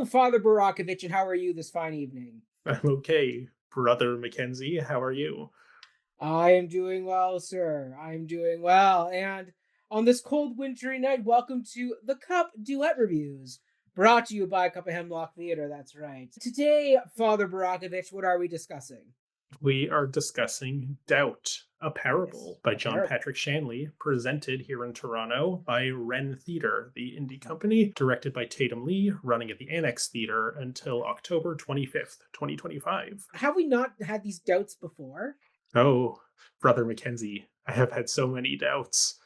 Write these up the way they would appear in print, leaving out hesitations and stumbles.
Hello, Father Borochovitz, and how are you this fine evening? I'm okay, brother Mackenzie. How are you? I am doing well, sir. I am doing well. And on this cold, wintry night, welcome to the Cup Duet Reviews, brought to you by Cup of Hemlock Theatre. That's right. Today, Father Borochovitz, what are we discussing? We are discussing Doubt, a Yes, parable by a John parable. Patrick Shanley, presented here in Toronto by Wren Theatre, the indie company, directed by Tatum Lee, running at the Annex Theatre until October 25th, 2025. Have we not had these doubts before? Oh, brother Mackenzie, I have had so many doubts,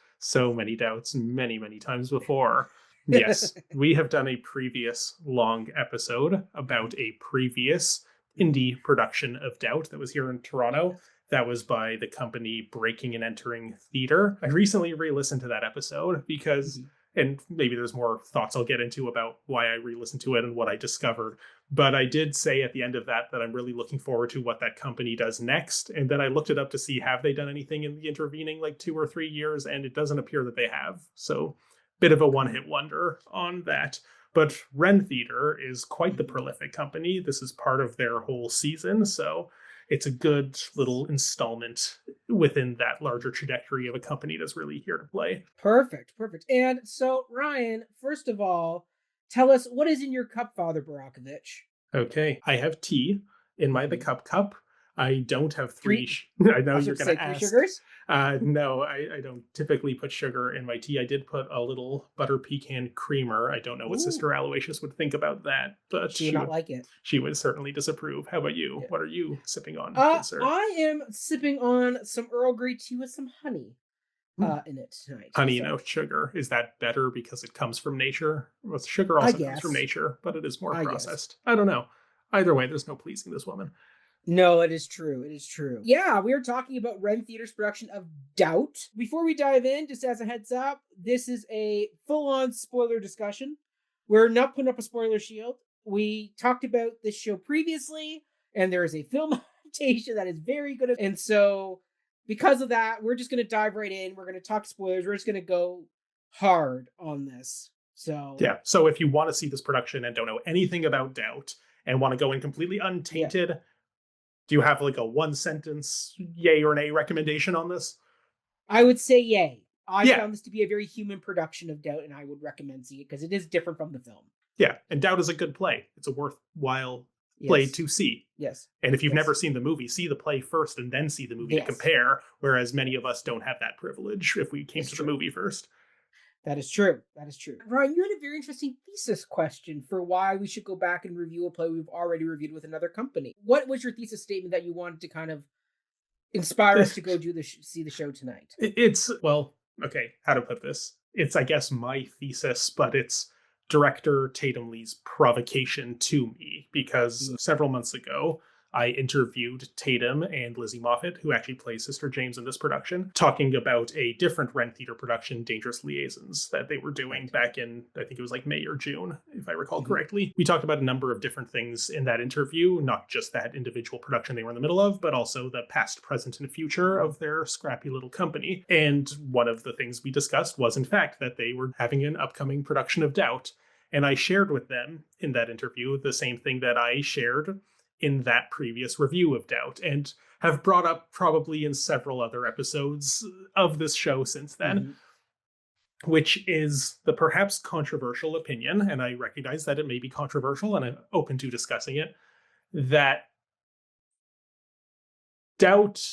many, many times before. Yes, we have done a previous long episode about a previous indie production of Doubt that was here in Toronto. That was by the company Breaking and Entering Theatre. I recently re listened to that episode because, Mhm. and maybe there's more thoughts I'll get into about why I re listened to it and what I discovered. But I did say at the end of that I'm really looking forward to what that company does next. And then I looked it up to see have they done anything in the intervening like 2 or 3 years, and it doesn't appear that they have. So bit of a one-hit wonder on that. But Wren Theatre is quite the prolific company. This is part of their whole season, so it's a good little installment within that larger trajectory of a company that's really here to play. Perfect, perfect. And so, Ryan, first of all, tell us what is in your cup, Father Borochovitz? Okay, I have tea in my the Mhm. cup. I don't have Three, I know I was you're about to gonna say three ask. sugars. No, I don't typically put sugar in my tea. I did put a little butter pecan creamer. I don't know what Ooh, Sister Aloysius would think about that, but she would not like it. she would certainly disapprove. How about you? Yeah. What are you sipping on, good sir? I am sipping on some Earl Grey tea with some honey Hmm. in it tonight. Honey, no So sugar. Is that better because it comes from nature? Well, sugar I also comes from guess, nature, but it is more I guess. processed. I don't know. Either way, there's no pleasing this woman. No, it is true. It is true. Yeah, we are talking about Wren Theatre's production of Doubt. Before we dive in, just as a heads up, this is a full-on spoiler discussion. We're not putting up a spoiler shield. We talked about this show previously, and there is a film adaptation that is very good. And so, because of that, we're just going to dive right in. We're going to talk spoilers. We're just going to go hard on this. So, Yeah. So if you want to see this production and don't know anything about Doubt and want to go in completely yeah, untainted, do you have like a one sentence yay or nay recommendation on this? I would say yay. I Yeah. found this to be a very human production of Doubt, and I would recommend seeing it because it is different from the film. Yeah. And Doubt is a good play. It's a worthwhile play Yes, to see. yes, And if you've yes, never seen the movie, see the play first and then see the movie to yes. compare, whereas many of us don't have that privilege if we came It's to the true. movie first. That is true. That is true. Ryan, you had a very interesting thesis question for why we should go back and review a play we've already reviewed with another company. What was your thesis statement that you wanted to kind of inspire us to go see the show tonight? It's, well, okay, how to put this? It's, I guess, my thesis, but it's director Tatum Lee's provocation to me because Mm. several months ago, I interviewed Tatum and Lizzie Moffatt, who actually plays Sister James in this production, talking about a different Wren Theatre production, Dangerous Liaisons, that they were doing Right. back in, I think it was like May or June, if I recall Mhm. correctly. We talked about a number of different things in that interview, not just that individual production they were in the middle of, but also the past, present, and future of their scrappy little company. And one of the things we discussed was, in fact, that they were having an upcoming production of Doubt. And I shared with them in that interview the same thing that I shared in that previous review of Doubt and have brought up probably in several other episodes of this show since then, Mhm. which is the perhaps controversial opinion, and I recognize that it may be controversial and I'm open to discussing it, that Doubt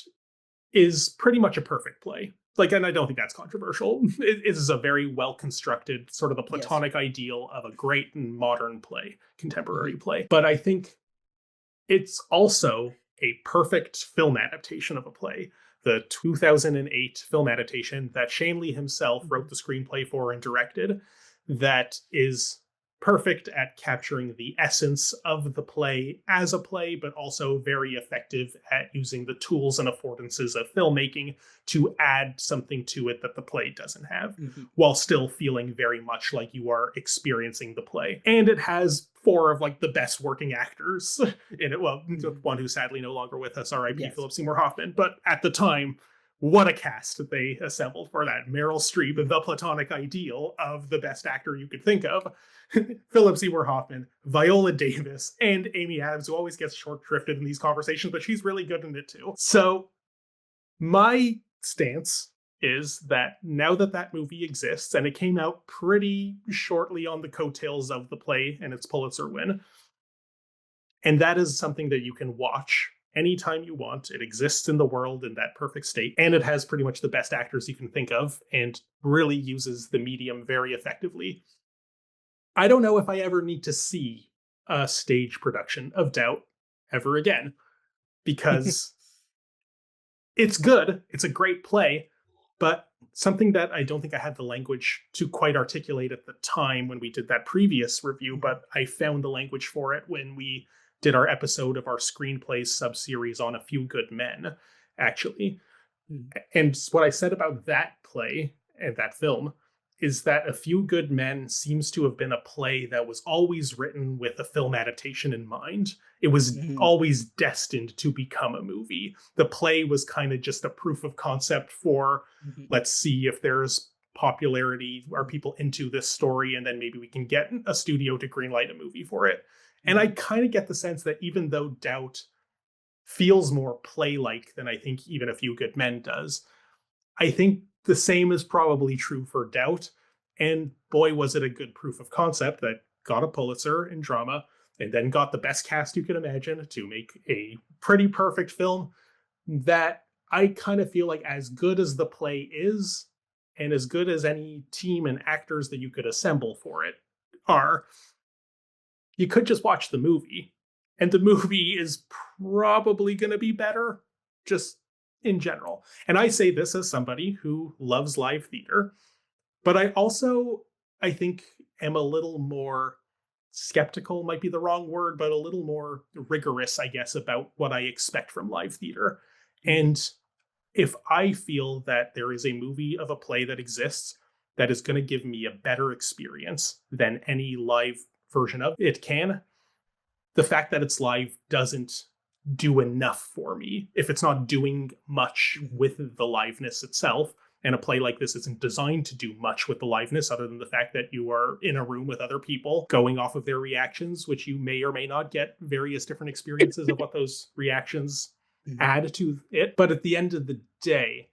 is pretty much a perfect play. Like, and I don't think that's controversial. It is a very well constructed, sort of the Yes. platonic ideal of a great and modern play, contemporary Mhm. play. But I think it's also a perfect film adaptation of a play. The 2008 film adaptation that Shanley himself Mhm. wrote the screenplay for and directed, that is perfect at capturing the essence of the play as a play, but also very effective at using the tools and affordances of filmmaking to add something to it that the play doesn't have, Mhm. while still feeling very much like you are experiencing the play. And it has four of like the best working actors in it. Well, Mhm. one who's sadly no longer with us, R.I.P. Yes. Philip Seymour Hoffman, but at the time what a cast they assembled for that. Meryl Streep, the platonic ideal of the best actor you could think of. Philip Seymour Hoffman, Viola Davis, and Amy Adams, who always gets short-shrifted in these conversations, but she's really good in it too. So my stance is that now that that movie exists, and it came out pretty shortly on the coattails of the play and its Pulitzer win, and that is something that you can watch anytime you want. It exists in the world in that perfect state, and it has pretty much the best actors you can think of, and really uses the medium very effectively. I don't know if I ever need to see a stage production of Doubt ever again, because it's good, it's a great play, but something that I don't think I had the language to quite articulate at the time when we did that previous review, but I found the language for it when we did our episode of our screenplays sub-series on A Few Good Men, actually. And what I said about that play and that film is that A Few Good Men seems to have been a play that was always written with a film adaptation in mind. It was always destined to become a movie. The play was kind of just a proof of concept for, let's see if there's popularity, are people into this story, and then maybe we can get a studio to greenlight a movie for it. And I kind of get the sense that even though Doubt feels more play-like than I think even A Few Good Men does, I think the same is probably true for Doubt. And boy, was it a good proof of concept that got a Pulitzer in drama and then got the best cast you could imagine to make a pretty perfect film that I kind of feel like, as good as the play is, and as good as any team and actors that you could assemble for it are, you could just watch the movie, and the movie is probably going to be better, just in general. And I say this as somebody who loves live theater, but I think, am a little more skeptical, might be the wrong word, but a little more rigorous, I guess, about what I expect from live theater. And if I feel that there is a movie of a play that exists that is going to give me a better experience than any live version of it can, the fact that it's live doesn't do enough for me. If it's not doing much with the liveness itself, and a play like this isn't designed to do much with the liveness other than the fact that you are in a room with other people going off of their reactions, which you may or may not get various different experiences of what those reactions add to it. But at the end of the day,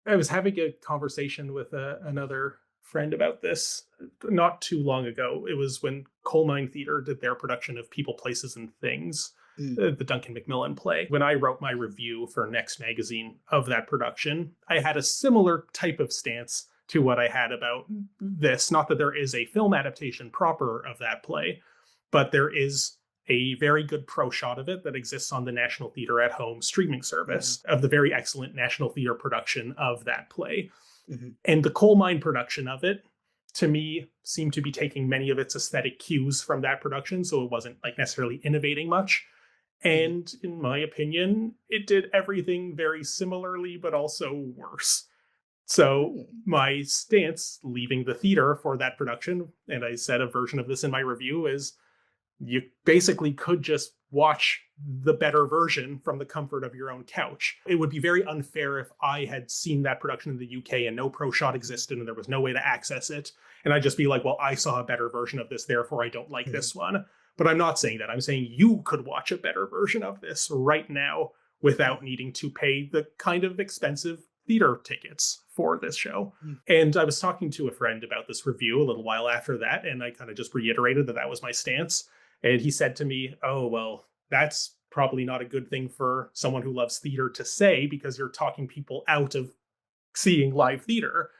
I was having a conversation with another friend about this not too long ago. It was when Coal Mine Theatre did their production of People, Places, and Things, the Duncan Macmillan play. When I wrote my review for Next Magazine of that production, I had a similar type of stance to what I had about this. Not that there is a film adaptation proper of that play, but there is a very good pro shot of it that exists on the National Theatre at Home streaming service of the very excellent National Theatre production of that play. And the Coal Mine production of it, to me, seemed to be taking many of its aesthetic cues from that production, so it wasn't like necessarily innovating much. And in my opinion, it did everything very similarly, but also worse. So my stance leaving the theater for that production, and I said a version of this in my review, is you basically could just watch the better version from the comfort of your own couch. It would be very unfair if I had seen that production in the UK and no pro shot existed and there was no way to access it. And I'd just be like, well, I saw a better version of this, therefore I don't like this one. But I'm not saying that. I'm saying you could watch a better version of this right now without needing to pay the kind of expensive theater tickets for this show. And I was talking to a friend about this review a little while after that, and I kind of just reiterated that was my stance. And he said to me, oh, well, that's probably not a good thing for someone who loves theater to say, because you're talking people out of seeing live theater.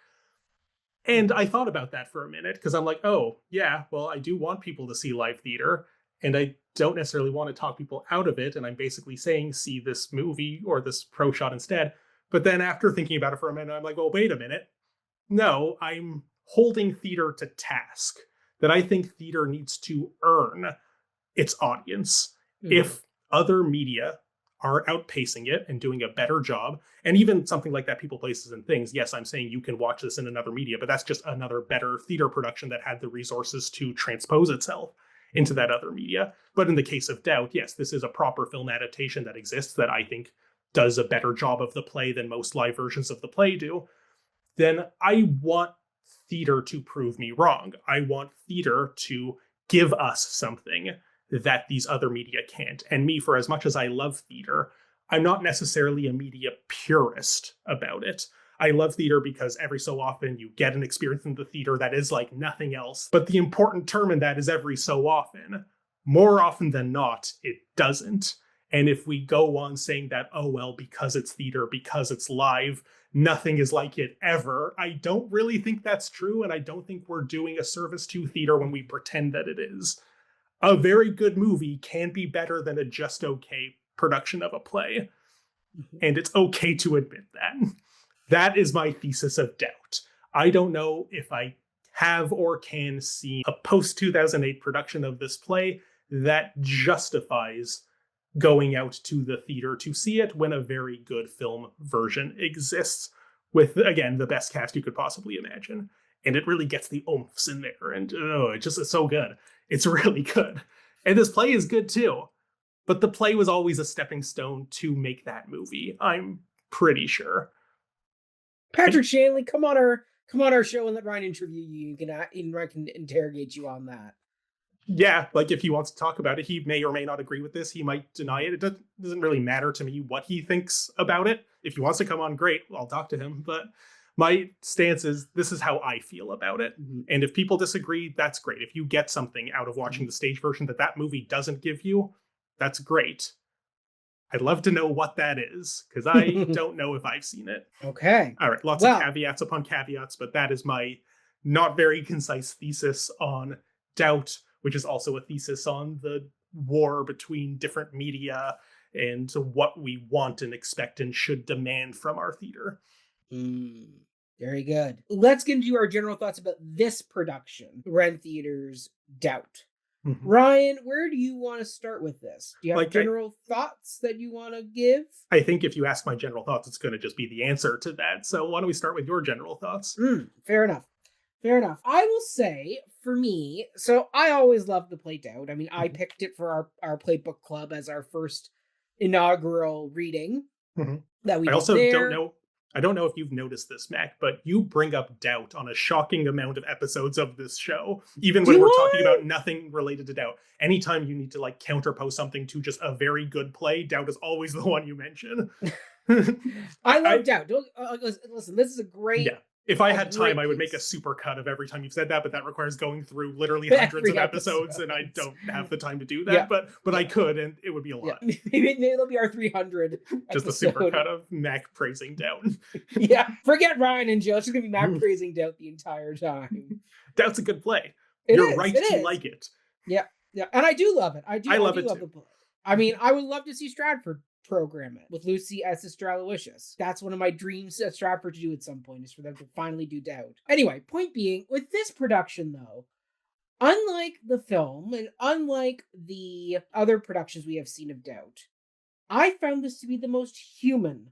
And I thought about that for a minute, because I'm like, oh, yeah, well, I do want people to see live theater, and I don't necessarily want to talk people out of it. And I'm basically saying, see this movie or this pro shot instead. But then after thinking about it for a minute, I'm like, well, wait a minute. No, I'm holding theater to task, that I think theater needs to earn its audience. If other media are outpacing it and doing a better job, and even something like that, People, Places, and Things, yes, I'm saying you can watch this in another media, but that's just another better theater production that had the resources to transpose itself into that other media. But in the case of Doubt, yes, this is a proper film adaptation that exists that I think does a better job of the play than most live versions of the play do, then I want theater to prove me wrong. I want theater to give us something that these other media can't. And me, for as much as I love theater, I'm not necessarily a media purist about it. I love theater because every so often you get an experience in the theater that is like nothing else. But the important term in that is every so often. More often than not, it doesn't. And if we go on saying that, oh, well, because it's theater, because it's live, nothing is like it ever, I don't really think that's true. And I don't think we're doing a service to theater when we pretend that it is. A very good movie can be better than a just okay production of a play. And it's okay to admit that. That is my thesis of Doubt. I don't know if I have or can see a post-2008 production of this play that justifies going out to the theater to see it when a very good film version exists with, again, the best cast you could possibly imagine. And it really gets the oomphs in there. And it's so good. It's really good. And this play is good too. But the play was always a stepping stone to make that movie, I'm pretty sure. Patrick Shanley, come on our show and let Ryan interview you. Ryan can interrogate you on that. Yeah, like if he wants to talk about it, he may or may not agree with this. He might deny it. It doesn't really matter to me what he thinks about it. If he wants to come on, great, I'll talk to him. But my stance is this is how I feel about it. Mm-hmm. And if people disagree, that's great. If you get something out of watching the stage version that movie doesn't give you, that's great. I'd love to know what that is, because I don't know if I've seen it. Okay. All right, lots of caveats upon caveats, but that is my not very concise thesis on Doubt, which is also a thesis on the war between different media and what we want and expect and should demand from our theater. Very good. Let's get into our general thoughts about this production, Wren Theatre's Doubt. Mm-hmm. Ryan, where do you want to start with this? Do you have general thoughts that you want to give? I think if you ask my general thoughts, it's going to just be the answer to that. So why don't we start with your general thoughts? Fair enough. I will say, for me, so I always loved the play Doubt. I mean, I picked it for our playbook club as our first inaugural reading that we did. I also don't know if you've noticed this, Mac, but you bring up Doubt on a shocking amount of episodes of this show, even when we're talking about nothing related to Doubt. Anytime you need to counterpose something to just a very good play, Doubt is always the one you mention. I love Doubt. Listen, this is a great... Yeah. If I had time, I would make a super cut of every time you've said that, but that requires going through literally hundreds of episodes, and I don't have the time to do that. Yeah. But I could, and it would be a lot. Yeah. Maybe it'll be our 300. Just a super cut of Mac praising Doubt. Yeah, forget Ryan and Jill. It's just gonna be Mac praising Doubt the entire time. Doubt's a good play. You're right to like it. Yeah, and I do love it. I love it too. The play. I mean, I would love to see Stratford program it with Lucy as Sister Aloysius. That's one of my dreams at Stratford to do at some point, is for them to finally do Doubt. Anyway, point being, with this production though, unlike the film and unlike the other productions we have seen of Doubt, I found this to be the most human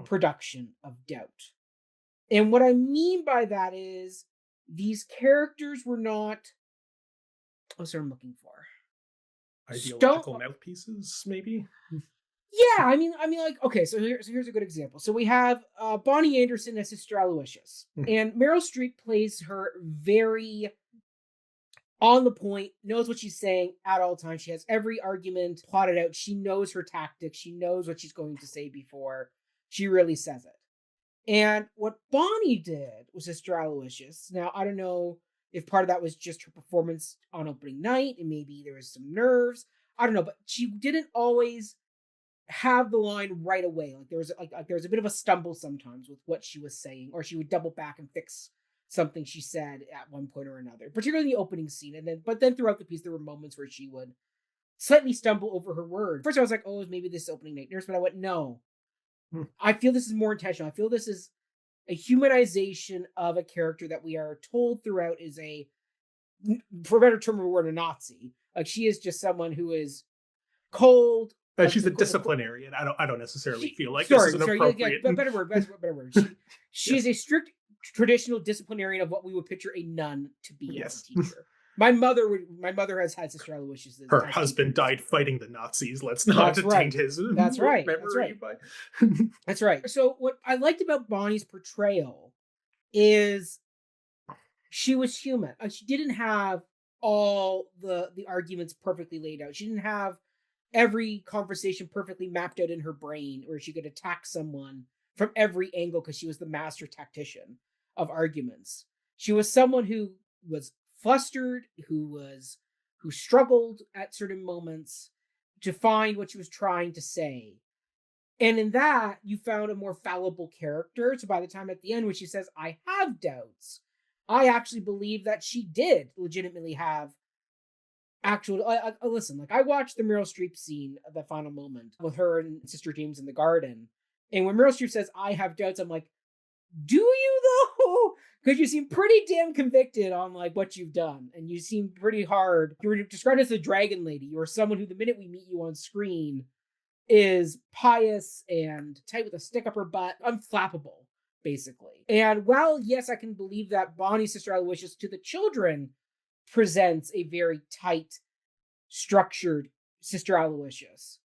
production of Doubt. And what I mean by that is these characters were not... What's what I'm looking for? Ideological mouthpieces, maybe? Yeah, I mean, okay, so here's a good example. So we have Bonnie Anderson as Sister Aloysius, and Meryl Streep plays her very on the point, knows what she's saying at all times. She has every argument plotted out. She knows her tactics. She knows what she's going to say before she really says it. And what Bonnie did was Sister Aloysius. Now, I don't know if part of that was just her performance on opening night, and maybe there was some nerves. I don't know, but she didn't always have the line right away. There was a bit of a stumble sometimes with what she was saying, or she would double back and fix something she said at one point or another, particularly in the opening scene. But then throughout the piece, there were moments where she would slightly stumble over her words. First, I was like, oh, maybe this is opening night nerves, but I went, no. I feel this is more intentional. I feel this is a humanization of a character that we are told throughout is a, for a better term of a word, a Nazi. She is just someone who is cold. She's a disciplinarian. I don't necessarily feel like this is an appropriate... Yeah, better word. She's a strict traditional disciplinarian of what we would picture a nun to be as a teacher. My mother has had sister Aloysius. Her husband died fighting the Nazis. Let's not taint his memory. That's right. That's right. So what I liked about Bonnie's portrayal is she was human. She didn't have all the arguments perfectly laid out. She didn't have every conversation perfectly mapped out in her brain, where she could attack someone from every angle because she was the master tactician of arguments. She was someone who was flustered, who struggled at certain moments to find what she was trying to say. And in that, you found a more fallible character. So by the time at the end, when she says, I have doubts, I actually believe that she did legitimately have actual. Listen, like, I watched the Meryl Streep scene of the final moment with her and Sister James in the garden. And when Meryl Streep says, I have doubts, I'm like, do you though? Because you seem pretty damn convicted on like what you've done. And you seem pretty hard. You were described as the dragon lady. You are someone who, the minute we meet you on screen, is pious and tight with a stick up her butt, unflappable, basically. And while, yes, I can believe that Bonnie's sister Aloysius to the children presents a very tight, structured sister Aloysius,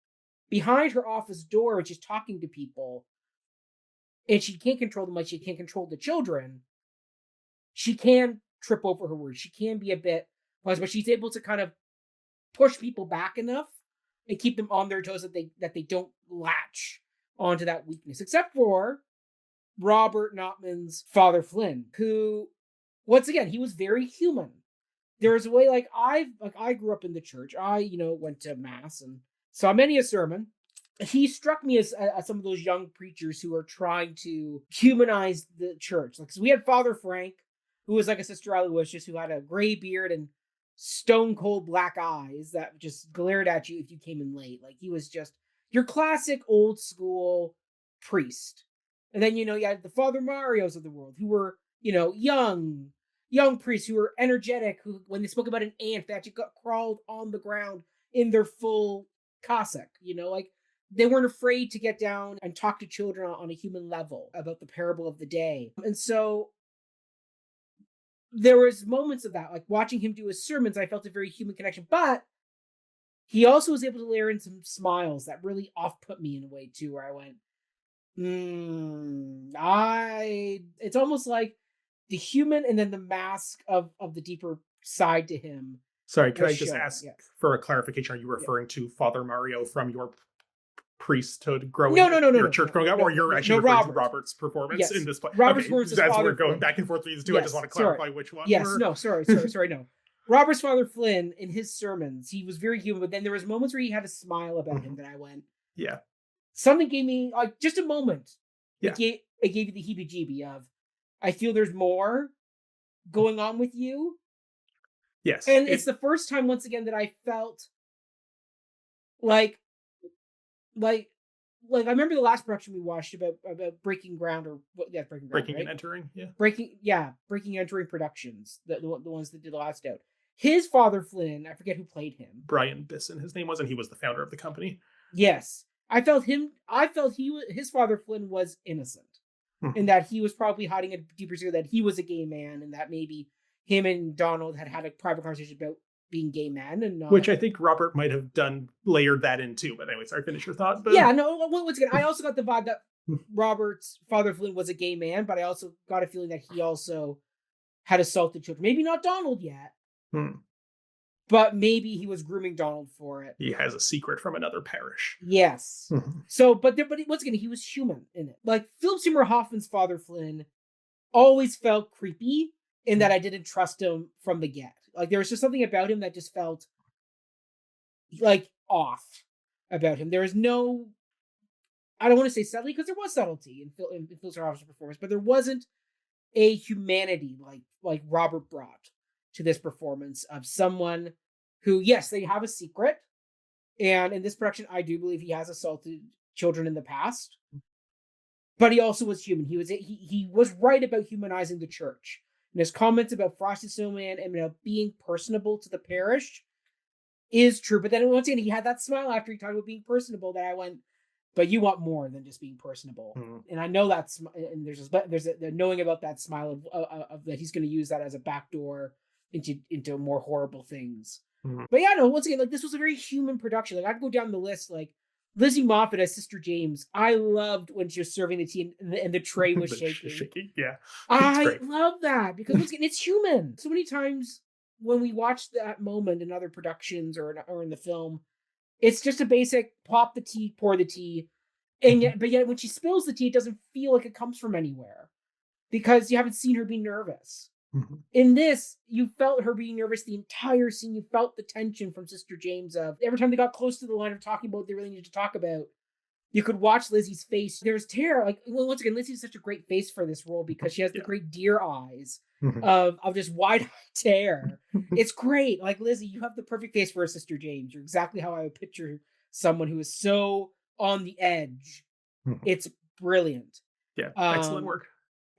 behind her office door, when she's talking to people, and she can't control them like she can't control the children, she can trip over her words. She can be a bit, but she's able to kind of push people back enough and keep them on their toes that they don't latch onto that weakness. Except for Robert Notman's Father Flynn, who, once again, he was very human. There was a way, I grew up in the church. I, went to mass and saw many a sermon. He struck me as some of those young preachers who are trying to humanize the church. Like, so we had Father Frank, who was like a sister Aloysius, who had a gray beard and stone cold black eyes that just glared at you if you came in late. Like, he was just your classic old school priest. And then, you had the Father Marios of the world, who were, young priests who were energetic, who, when they spoke about an ant, they actually crawled on the ground in their full cassock, like, they weren't afraid to get down and talk to children on a human level about the parable of the day. And so there was moments of that, like watching him do his sermons, I felt a very human connection, but he also was able to layer in some smiles that really off-put me in a way too, where I went, it's almost like the human and then the mask of the deeper side to him. Sorry, can I just ask for a clarification? Are you referring to Father Mario from your priesthood growing your church growing up, or you're actually referring to Robert's performance in this play? Robert's performance as we're going back and forth with these two, I just want to clarify which one. Yes, no, sorry, no. Robert's Father Flynn, in his sermons, he was very human, but then there was moments where he had a smile about him that I went, yeah. Something gave me, like, just a moment. Yeah. It gave you the heebie-jeebie of, I feel there's more going on with you. Yes. And it's the first time, once again, that I felt like I remember the last production we watched about Breaking Ground, Breaking right? and Entering, Breaking and Entering Productions, the ones that did the last out. His Father Flynn, I forget who played him. Brian Bisson, his name was, and he was the founder of the company. Yes. I felt his Father Flynn was innocent. In that he was probably hiding a deeper secret that he was a gay man, and that maybe him and Donald had a private conversation about being gay men, and not... Which I think Robert might have layered that in too. But anyway, sorry, finish your thought. But... Yeah, no. Once again, I also got the vibe that Robert's Father Flynn was a gay man, but I also got a feeling that he also had assaulted children. Maybe not Donald yet, but maybe he was grooming Donald for it. He has a secret from another parish. Yes. So, but once again, he was human in it. Like, Philip Seymour Hoffman's Father Flynn always felt creepy in that I didn't trust him from the get. Like, there was just something about him that just felt like off about him. There was no, I don't want to say subtlety, because there was subtlety in Philip Seymour Hoffman's performance, but there wasn't a humanity like Robert brought to this performance of someone who, yes, they have a secret. And in this production, I do believe he has assaulted children in the past, but he also was human. He was right about humanizing the church. And his comments about Frosty Snowman and about being personable to the parish is true. But then once again, he had that smile after he talked about being personable that I went, but you want more than just being personable. And I know that's, and there's a knowing about that smile of that he's going to use that as a backdoor into more horrible things. Mhm. But yeah, no, once again, like, this was a very human production. Like, I could go down the list, like Lizzie Moffatt as Sister James. I loved when she was serving the tea and the tray was shaking. Shaking, yeah. It's I great. love that because once again, it's human. So many times when we watch that moment in other productions or in the film, it's just a basic pop the tea, pour the tea, and yet when she spills the tea, it doesn't feel like it comes from anywhere because you haven't seen her be nervous. Mhm. In this, you felt her being nervous the entire scene. You felt the tension from Sister James of every time they got close to the line of talking about what they really needed to talk about. You could watch Lizzie's face. There's terror. Like, well, once again, Lizzie has such a great face for this role because she has the Yeah. great deer eyes Mhm. of just wide-eyed terror. It's great. Like, Lizzie, you have the perfect face for a Sister James. You're exactly how I would picture someone who is so on the edge. Mhm. It's brilliant. Yeah, excellent work.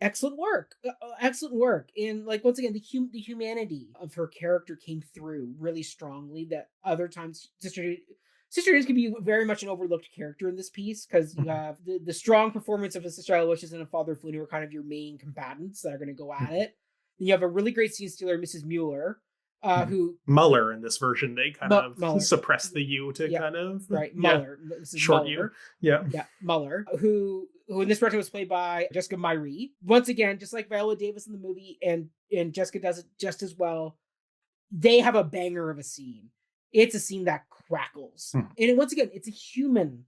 Excellent work. Excellent work. And like, once again, the humanity of her character came through really strongly. That other times, Sister James can be very much an overlooked character in this piece because you have the strong performance of a Sister Aloysius and a Father Flynn who are kind of your main combatants that are going to go at it. Then you have a really great scene stealer, Mrs. Mueller, who Muller in this version, they kind of Muller. suppress the U to Yeah. kind of Right, Muller. This is short Muller. U. Yeah. Yeah, Muller, who in this version was played by Jessica Myrie. Once again, just like Viola Davis in the movie, and Jessica does it just as well. They have a banger of a scene. It's a scene that crackles. And once again, it's a human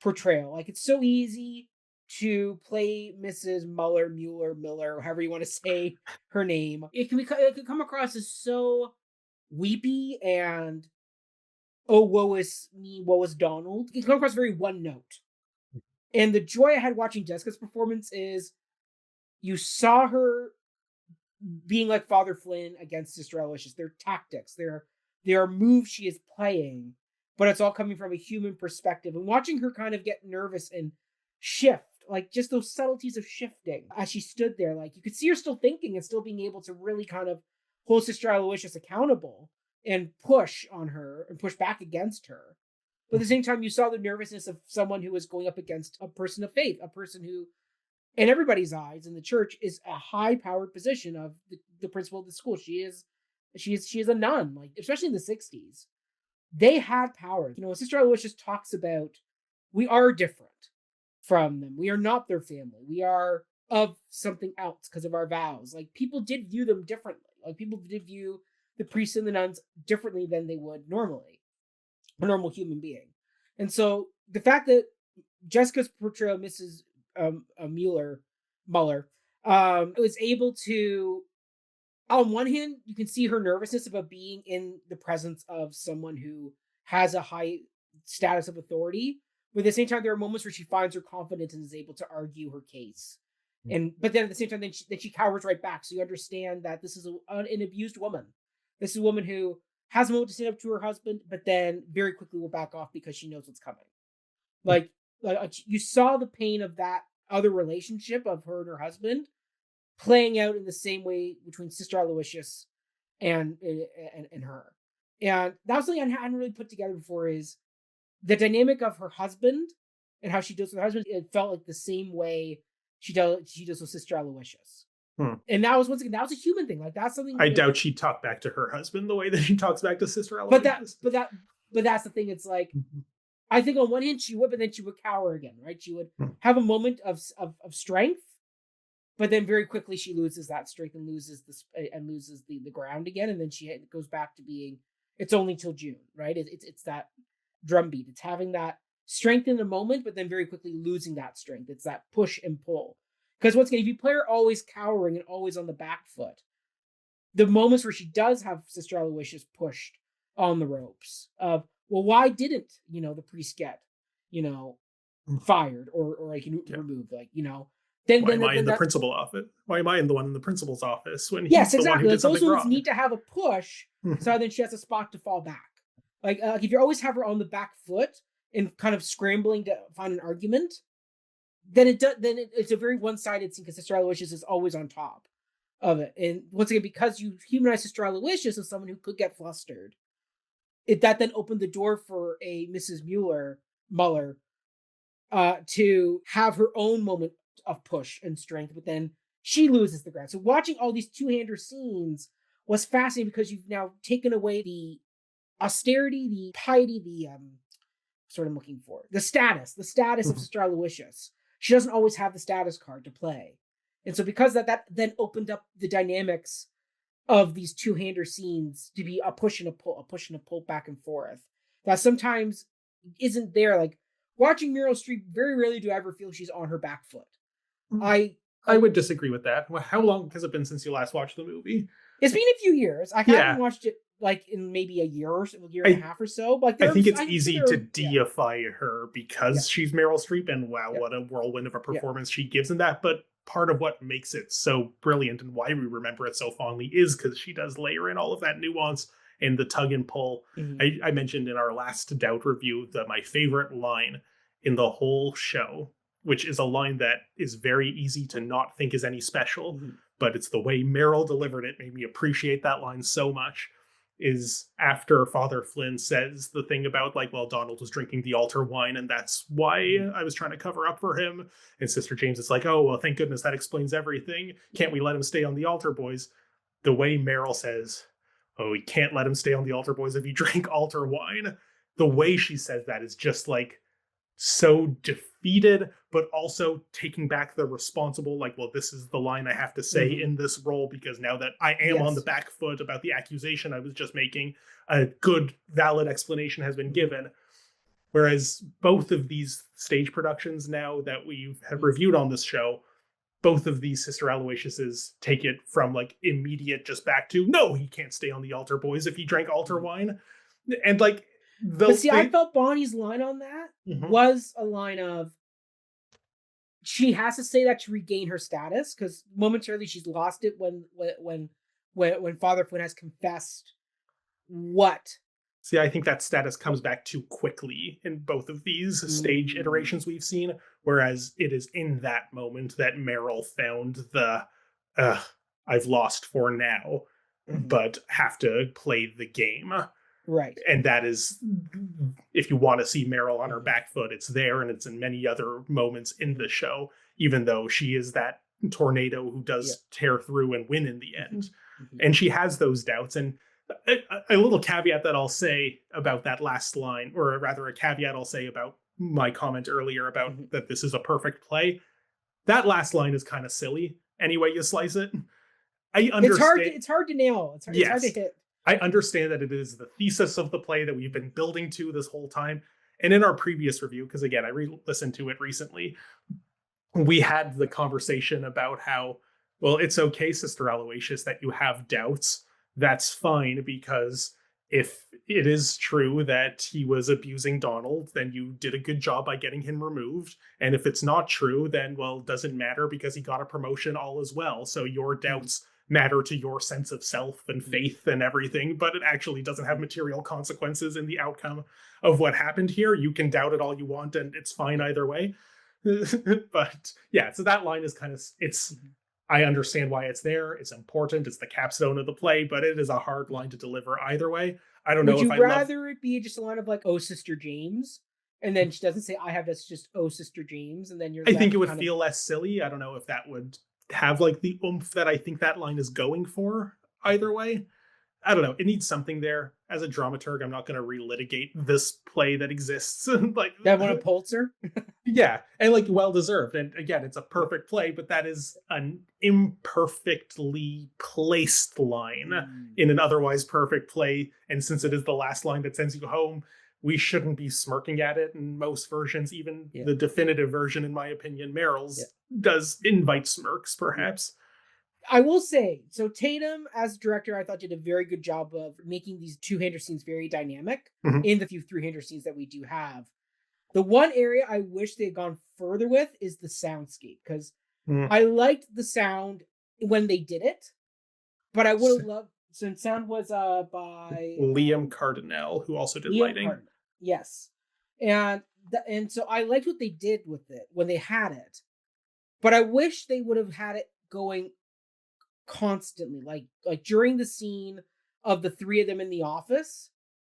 portrayal. Like, it's so easy to play Mrs. Miller, however you want to say her name. It can come across as so weepy and, oh, woe is me, woe is Donald. It can come across very one note. And the joy I had watching Jessica's performance is you saw her being like Father Flynn against Sister Aloysius. Their tactics, their moves she is playing, but it's all coming from a human perspective. And watching her kind of get nervous and shift, like just those subtleties of shifting as she stood there, like you could see her still thinking and still being able to really kind of hold Sister Aloysius accountable and push on her and push back against her. But at the same time, you saw the nervousness of someone who was going up against a person of faith, a person who, in everybody's eyes in the church, is a high-powered position of the principal of the school. She is a nun, like, especially in the 60s. They had power. You know, Sister Aloysius talks about, we are different from them. We are not their family. We are of something else because of our vows. Like, people did view them differently. Like, people did view the priests and the nuns differently than they would normally. A normal human being. And so the fact that Jessica's portrayal, Mrs. Mueller was able to, on one hand, you can see her nervousness about being in the presence of someone who has a high status of authority. But at the same time, there are moments where she finds her confidence and is able to argue her case. But then at the same time, then she cowers right back. So you understand that this is an abused woman. This is a woman who has a moment to stand up to her husband, but then very quickly will back off because she knows what's coming. Like you saw the pain of that other relationship of her and her husband playing out in the same way between Sister Aloysius and her. And that was something I hadn't really put together before, is the dynamic of her husband and how she deals with her husband. It felt like the same way she does with Sister Aloysius. And that was, once again, that was a human thing. Like, that's something I doubt she'd talk back to her husband the way that she talks back to Sister Aloysius. But that's the thing. It's like, I think on one hand she would, but then she would cower again, right? She would have a moment of strength, but then very quickly she loses that strength and loses the ground again, and then she goes back to being, it's only till June, right? It's that drumbeat. It's having that strength in the moment, but then very quickly losing that strength. It's that push and pull. Because once again, if you play her always cowering and always on the back foot, the moments where she does have Sister Aloysius pushed on the ropes of, well, why didn't, the priest get, fired or like removed, like, then why am I in the principal office? Why am I in the one in the principal's office when he's the one who did something wrong? Those need to have a push, so then she has a spot to fall back. Like, if you always have her on the back foot and kind of scrambling to find an argument, then it's a very one-sided scene because Sister Aloysius is always on top of it. And once again, because you humanize Sister Aloysius as someone who could get flustered, that then opened the door for a Mrs. Mueller to have her own moment of push and strength, but then she loses the ground. So watching all these two-hander scenes was fascinating because you've now taken away the austerity, the piety, the sort of looking for the status of Sister Aloysius. She doesn't always have the status card to play. And so because that then opened up the dynamics of these two-hander scenes to be a push and a pull back and forth. That sometimes isn't there. Like watching Meryl Streep, very rarely do I ever feel she's on her back foot. I would disagree with that. How long has it been since you last watched the movie? It's been a few years. I haven't watched it like in maybe a year and a half or so. Like I think it's easy to deify her because she's Meryl Streep, and wow, what a whirlwind of a performance she gives in that. But part of what makes it so brilliant and why we remember it so fondly is because she does layer in all of that nuance and the tug and pull. I mentioned in our last Doubt review that my favorite line in the whole show, which is a line that is very easy to not think is any special, but it's the way Meryl delivered it made me appreciate that line so much, is after Father Flynn says the thing about like, well, Donald was drinking the altar wine and that's why I was trying to cover up for him. And Sister James is like, oh, well, thank goodness that explains everything. Can't we let him stay on the altar, boys? The way Meryl says, oh, we can't let him stay on the altar, boys, if he drank altar wine. The way she says that is just like so defeated, but also taking back the responsible, like, well, this is the line I have to say in this role because now that I am on the back foot about the accusation I was just making, a good, valid explanation has been given. Whereas both of these stage productions now that we have reviewed on this show, both of these Sister Aloysiuses take it from like immediate just back to, no, he can't stay on the altar, boys, if he drank altar wine. And like, I felt Bonnie's line on that was a line of she has to say that to regain her status because momentarily she's lost it when Father Flynn has confessed what. See, I think that status comes back too quickly in both of these stage iterations we've seen, whereas it is in that moment that Meryl found the I've lost for now, but have to play the game. Right. And that is, if you want to see Meryl on her back foot, it's there, and it's in many other moments in the show, even though she is that tornado who does tear through and win in the end. And she has those doubts. And a little caveat that I'll say about that last line, or rather a caveat I'll say about my comment earlier about that this is a perfect play. That last line is kind of silly, any way you slice it. I understand. It's hard to nail. It's hard to hit. I understand that it is the thesis of the play that we've been building to this whole time. And in our previous review, because again, I re-listened to it recently, we had the conversation about how, well, it's okay, Sister Aloysius, that you have doubts. That's fine, because if it is true that he was abusing Donald, then you did a good job by getting him removed. And if it's not true, then, well, it doesn't matter because he got a promotion all as well. So your doubts matter to your sense of self and faith and everything, but it actually doesn't have material consequences in the outcome of what happened here. You can doubt it all you want and it's fine either way. But yeah, so that line is kind of, I understand why it's there. It's important. It's the capstone of the play, but it is a hard line to deliver either way. I don't know if Would you rather it be just a line of like, oh, Sister James? And then she doesn't say, I have this, just, oh, Sister James. And then you're I think it would feel less silly. I don't know if that would have like the oomph that I think that line is going for either way. I don't know. It needs something there. As a dramaturg, I'm not going to relitigate this play that exists. Like that won a Pulitzer. Yeah, and like well deserved. And again, it's a perfect play, but that is an imperfectly placed line in an otherwise perfect play. And since it is the last line that sends you home, we shouldn't be smirking at it in most versions. Even the definitive version, in my opinion, Meryl's does invite smirks, perhaps. I will say, so Tatum, as director, I thought did a very good job of making these two-hander scenes very dynamic in the few three-hander scenes that we do have. The one area I wish they had gone further with is the soundscape, because I liked the sound when they did it, but I would have loved. So the sound was by Liam Cardinal, who also did lighting. Yes, and so I liked what they did with it when they had it, but I wish they would have had it going constantly, like during the scene of the three of them in the office,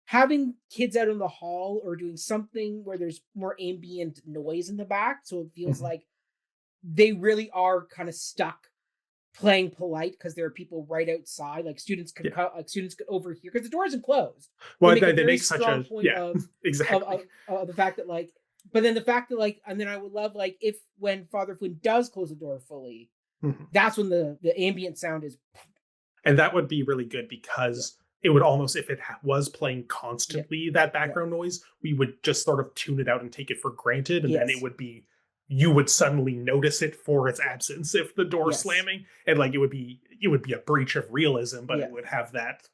having kids out in the hall or doing something where there's more ambient noise in the back, so it feels like they really are kind of stuck playing polite because there are people right outside, like students could students could overhear because the door isn't closed. Well, They make they a very make such strong a point exactly. of the fact that like, but then the fact that like, and then I would love like if when Father Flynn does close the door fully, that's when the ambient sound is, and that would be really good because it would almost, if it was playing constantly, that background noise, we would just sort of tune it out and take it for granted, and then it would be, you would suddenly notice it for its absence if the door slamming, and like it would be a breach of realism, but it would have that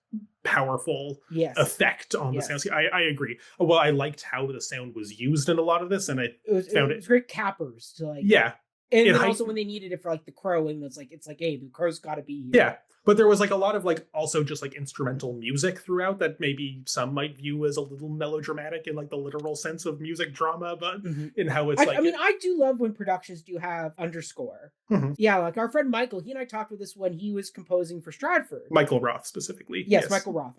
powerful effect on the sound. I agree. Well, I liked how the sound was used in a lot of this, and it was great cappers to like and then also when they needed it for like the crowing, it's like hey, the crow's got to be here. Yeah. But there was like a lot of like also just like instrumental music throughout that maybe some might view as a little melodramatic in like the literal sense of music drama, but in how it's I mean, I do love when productions do have underscore. Yeah, like our friend Michael, he and I talked about this when he was composing for Stratford. Michael Roth specifically. Yes. Michael Roth.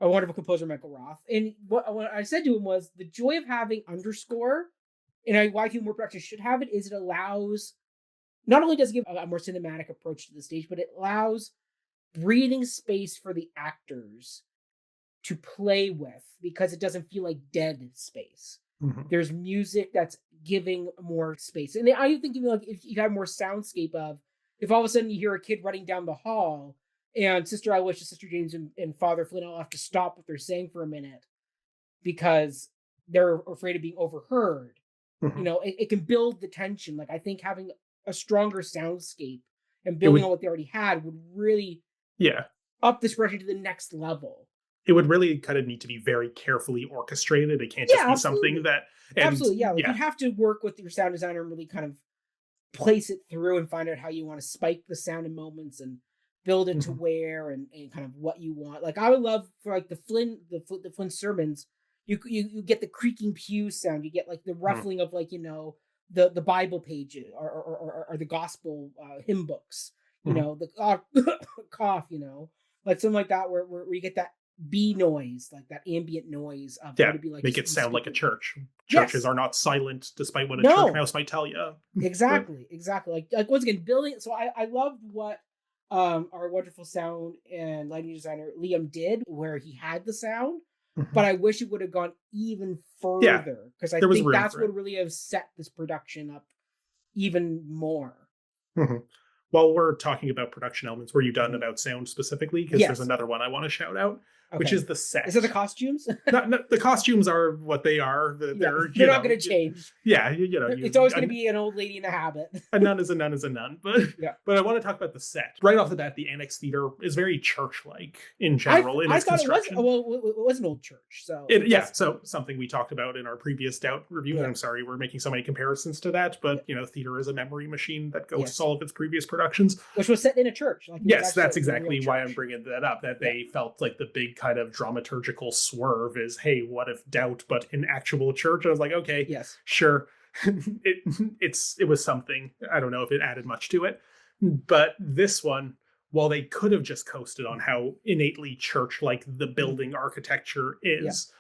A wonderful composer, Michael Roth. And what I said to him was the joy of having underscore, and why Human Portrayal should have it, is it allows, not only does it give a more cinematic approach to the stage, but it allows breathing space for the actors to play with because it doesn't feel like dead space. There's music that's giving more space. And I think like if you have more soundscape of, if all of a sudden you hear a kid running down the hall and Sister Aloysius, Sister James, and Father Flynn all have to stop what they're saying for a minute because they're afraid of being overheard. You know, it can build the tension. Like I think having a stronger soundscape and building on what they already had would really up this production to the next level. It would really kind of need to be very carefully orchestrated. It can't just be something that absolutely like you have to work with your sound designer and really kind of place it through and find out how you want to spike the sound in moments and build it to where and kind of what you want. Like I would love for like the Flynn sermons, you get the creaking pew sound, you get like the ruffling of like, you know, the Bible pages or the gospel hymn books, you know, the cough, you know, like something like that where you get that bee noise, like that ambient noise of to be like, make it sound like a church. Churches are not silent despite what a church mouse might tell you. Exactly. Like once again, building. So I loved what our wonderful sound and lighting designer Liam did where he had the sound. But I wish it would have gone even further because I think that's what really have set this production up even more. While we're talking about production elements, were you done about sound specifically? Because there's another one I want to shout out, which is the set. Is it the costumes? The costumes are what they are. They're not going to change. It's always going to be an old lady in a habit. A nun is a nun is a nun. But I want to talk about the set. Right off the bat, the Annex Theater is very church-like in general. I thought construction. It was an old church. So so something we talked about in our previous Doubt review. And I'm sorry we're making so many comparisons to that, but theater is a memory machine that goes to all of its previous productions, which was set in a church. Like that's exactly why I'm bringing that up. That they felt like the big kind of dramaturgical swerve is, hey, what if Doubt but in actual church? I was like, okay, sure. It was something. I don't know if it added much to it, but this one, while they could have just coasted on how innately church-like the building architecture is,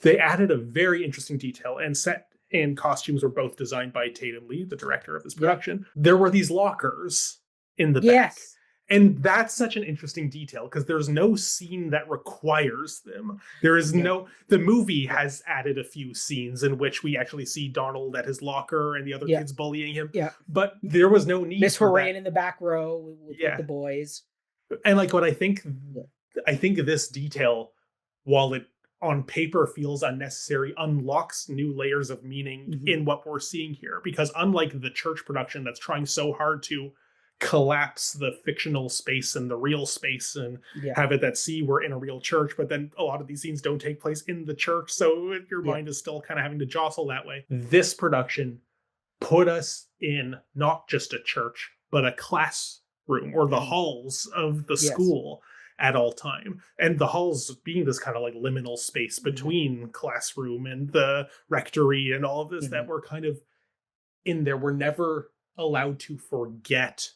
they added a very interesting detail, and set and costumes were both designed by Tatum Lee, the director of this production. There were these lockers in the back. And that's such an interesting detail because there's no scene that requires them. There is the movie has added a few scenes in which we actually see Donald at his locker and the other kids bullying him. But there was no need Miss for Horan that. in the back row with the boys. And like what I think this detail, while it on paper feels unnecessary, unlocks new layers of meaning in what we're seeing here. Because unlike the church production that's trying so hard to collapse the fictional space and the real space and have it that we're in a real church, but then a lot of these scenes don't take place in the church, so your mind is still kind of having to jostle that way. This production put us in not just a church but a classroom or the halls of the school at all time, and the halls being this kind of like liminal space between classroom and the rectory and all of this that we're kind of in there. We're never allowed to forget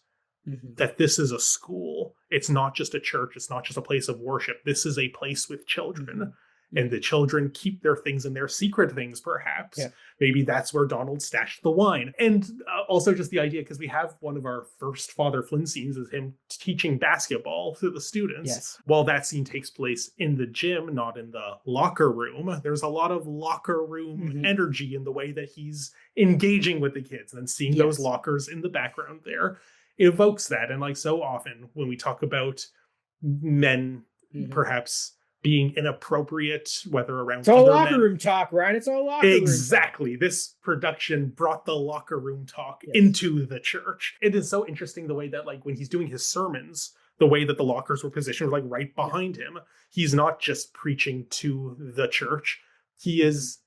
that this is a school. It's not just a church. It's not just a place of worship. This is a place with children. and the children keep their things in their secret things, perhaps. Yeah. Maybe that's where Donald stashed the wine. And also just the idea, because we have one of our first Father Flynn scenes is him teaching basketball to the students. Yes. While that scene takes place in the gym, not in the locker room, there's a lot of locker room energy in the way that he's engaging with the kids, and then seeing those lockers in the background there evokes that. And like so often when we talk about men perhaps being inappropriate, whether around it's all locker men, room talk, right? It's all locker exactly. room talk. This production brought the locker room talk into the church. It is so interesting the way that, like, when he's doing his sermons, the way that the lockers were positioned, like right behind him, he's not just preaching to the church. He is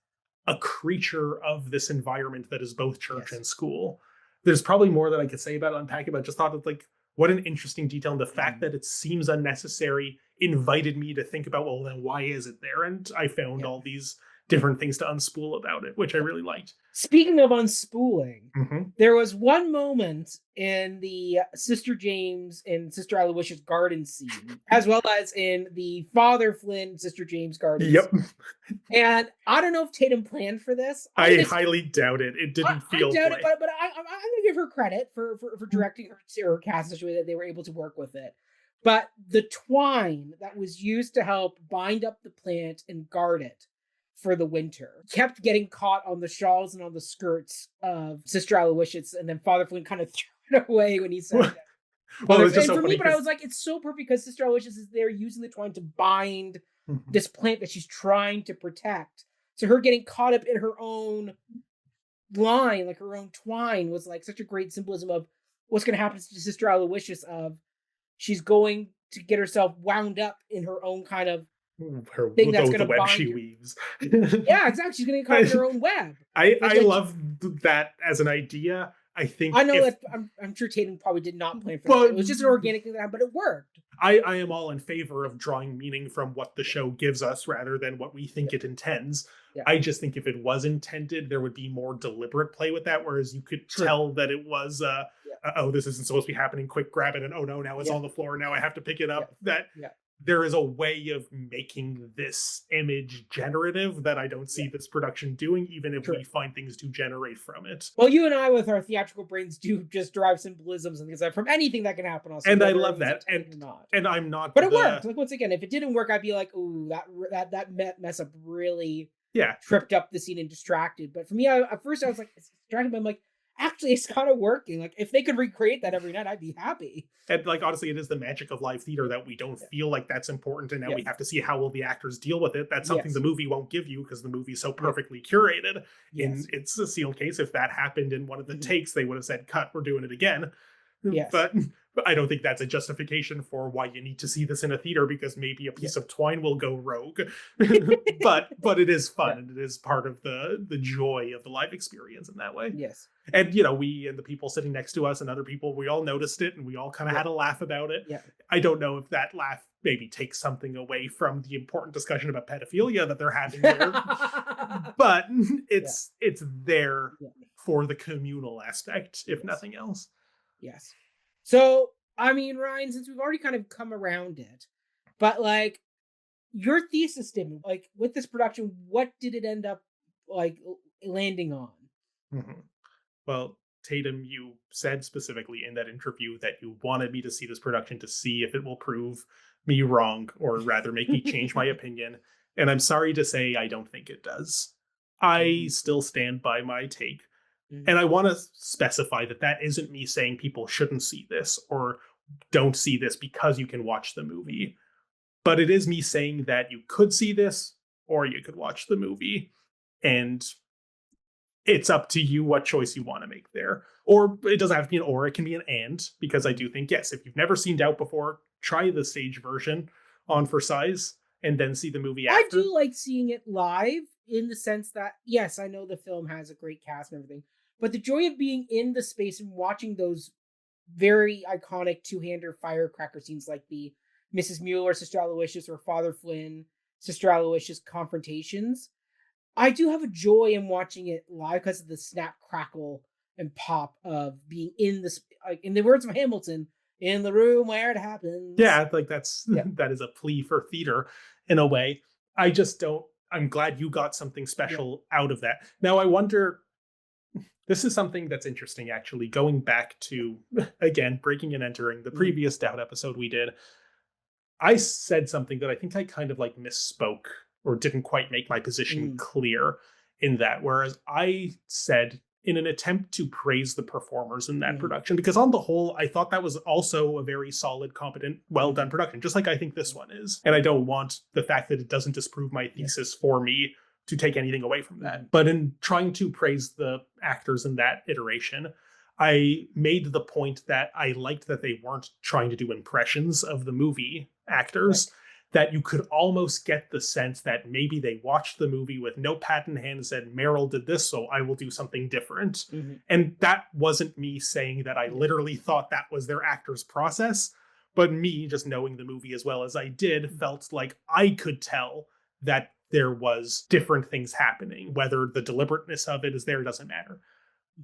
a creature of this environment that is both church and school. There's probably more that I could say about Unpack It, but I just thought of, like, what an interesting detail. And the fact that it seems unnecessary invited me to think about, well, then why is it there? And I found all these different things to unspool about it, which I really liked. Speaking of unspooling, there was one moment in the Sister James and Sister Aloysius garden scene, as well as in the Father Flynn, Sister James garden scene. And I don't know if Tatum planned for this. I highly doubt it. It didn't feel I doubt it, but I'm going to give her credit for directing her cast in such a way that they were able to work with it. But the twine that was used to help bind up the plant and guard it for the winter kept getting caught on the shawls and on the skirts of Sister Aloysius, and then Father Flynn kind of threw it away when he said that. Well, it was just so for funny, me, but I was like, it's so perfect because Sister Aloysius is there using the twine to bind this plant that she's trying to protect. So her getting caught up in her own line, like her own twine, was like such a great symbolism of what's going to happen to Sister Aloysius. Of she's going to get herself wound up in her own kind of her thing that's going to web bind she her. weaves. Yeah, exactly. She's going to get caught in her own web. I love that as an idea. I think I know that I'm sure Tatum probably did not plan for that. It was just an organic thing that happened, but it worked. I am all in favor of drawing meaning from what the show gives us rather than what we think it intends. I just think if it was intended, there would be more deliberate play with that, whereas you could tell that it was oh, this isn't supposed to be happening, quick grab it, and oh no, now it's on the floor, now I have to pick it up. That there is a way of making this image generative that I don't see this production doing, even if we find things to generate from it. Well, you and I, with our theatrical brains, do just derive symbolisms and things like that from anything that can happen on screen. And I love that. And I'm not. But it worked. Like, once again, if it didn't work, I'd be like, ooh, that mess up really tripped up the scene and distracted. But for me, at first I was like, it's distracted, but I'm like, actually, it's kind of working. Like, if they could recreate that every night, I'd be happy. And like, honestly, it is the magic of live theater that we don't feel like that's important, and now we have to see how will the actors deal with it. That's something the movie won't give you because the movie's so perfectly curated. And it's a sealed case. If that happened in one of the takes, they would have said, cut, we're doing it again. But I don't think that's a justification for why you need to see this in a theater, because maybe a piece of twine will go rogue. but it is fun, and it is part of the joy of the live experience in that way. Yes. And, we and the people sitting next to us and other people, we all noticed it, and we all kind of had a laugh about it. I don't know if that laugh maybe takes something away from the important discussion about pedophilia that they're having here. But it's there for the communal aspect, if nothing else. Yes. So, I mean, Ryan, since we've already kind of come around it, but like your thesis statement, like with this production, what did it end up like landing on? Well, Tatum, you said specifically in that interview that you wanted me to see this production to see if it will prove me wrong, or rather make me change my opinion. And I'm sorry to say, I don't think it does. I still stand by my take. And I want to specify that isn't me saying people shouldn't see this or don't see this because you can watch the movie. But it is me saying that you could see this or you could watch the movie. And it's up to you what choice you want to make there. Or it doesn't have to be an or, it can be an and. Because I do think, yes, if you've never seen Doubt before, try the stage version on for size and then see the movie after. I do like seeing it live in the sense that, yes, I know the film has a great cast and everything. But the joy of being in the space and watching those very iconic two-hander firecracker scenes like the Mrs. Mueller, Sister Aloysius, or Father Flynn, Sister Aloysius confrontations, I do have a joy in watching it live because of the snap, crackle, and pop of being in the, like in the words of Hamilton, in the room where it happens. Yeah, like that is a plea for theater in a way. I just don't. I'm glad you got something Yeah. special out of that. Now, I wonder, this is something that's interesting, actually, going back to, again, breaking and entering the previous Doubt episode we did. I said something that I think I kind of like misspoke or didn't quite make my position clear in that. Whereas I said, in an attempt to praise the performers in that production, because on the whole, I thought that was also a very solid, competent, well done production, just like I think this one is. And I don't want the fact that it doesn't disprove my thesis for me to take anything away from that. But in trying to praise the actors in that iteration, I made the point that I liked that they weren't trying to do impressions of the movie actors, that you could almost get the sense that maybe they watched the movie with notepad in hand and said, Meryl did this, so I will do something different. And that wasn't me saying that I literally thought that was their actor's process, but me, just knowing the movie as well as I did, felt like I could tell that there was different things happening. Whether the deliberateness of it is there doesn't matter.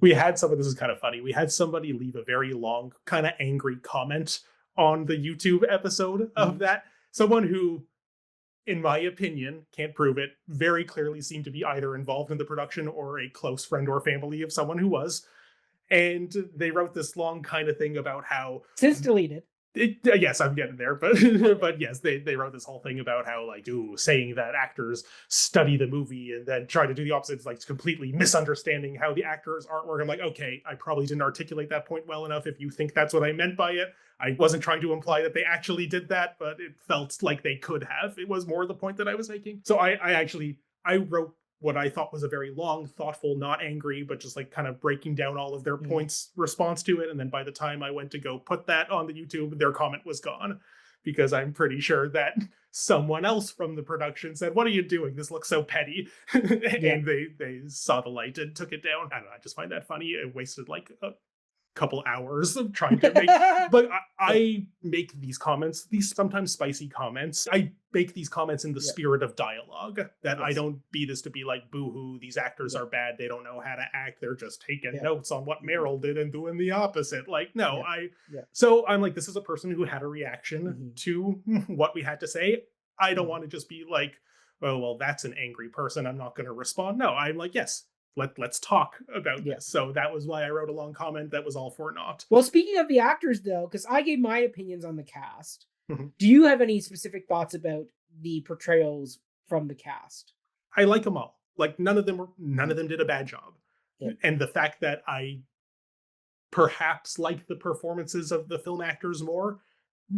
We had someone, this is kind of funny, we had somebody leave a very long, kind of angry comment on the YouTube episode of that. Someone who, in my opinion, can't prove it, very clearly seemed to be either involved in the production or a close friend or family of someone who was. And they wrote this long kind of thing about how... Since deleted. Yes, I'm getting there, but yes, they wrote this whole thing about how, like, saying that actors study the movie and then try to do the opposite is like completely misunderstanding how the actors' artwork. I'm like, okay, I probably didn't articulate that point well enough if you think that's what I meant by it. I wasn't trying to imply that they actually did that, but it felt like they could have. It was more the point that I was making. So I wrote what I thought was a very long, thoughtful, not angry, but just like kind of breaking down all of their points response to it. And then by the time I went to go put that on the YouTube, their comment was gone, because I'm pretty sure that someone else from the production said, what are you doing? This looks so petty. And they saw the light and took it down. I don't know. I just find that funny. It wasted like a couple hours of trying to make, but I make these comments, these sometimes spicy comments. I make these comments in the spirit of dialogue, that I don't be this to be like, boo-hoo, these actors are bad, they don't know how to act, they're just taking notes on what Meryl did and doing the opposite. Like, no, so I'm like, this is a person who had a reaction to what we had to say. I don't want to just be like, oh, well, that's an angry person, I'm not going to respond. No, I'm like, yes, let's talk about this. So that was why I wrote a long comment that was all for naught. Well, speaking of the actors, though, because I gave my opinions on the cast, do you have any specific thoughts about the portrayals from the cast? I like them all. Like, none of them did a bad job. And the fact that I perhaps like the performances of the film actors more,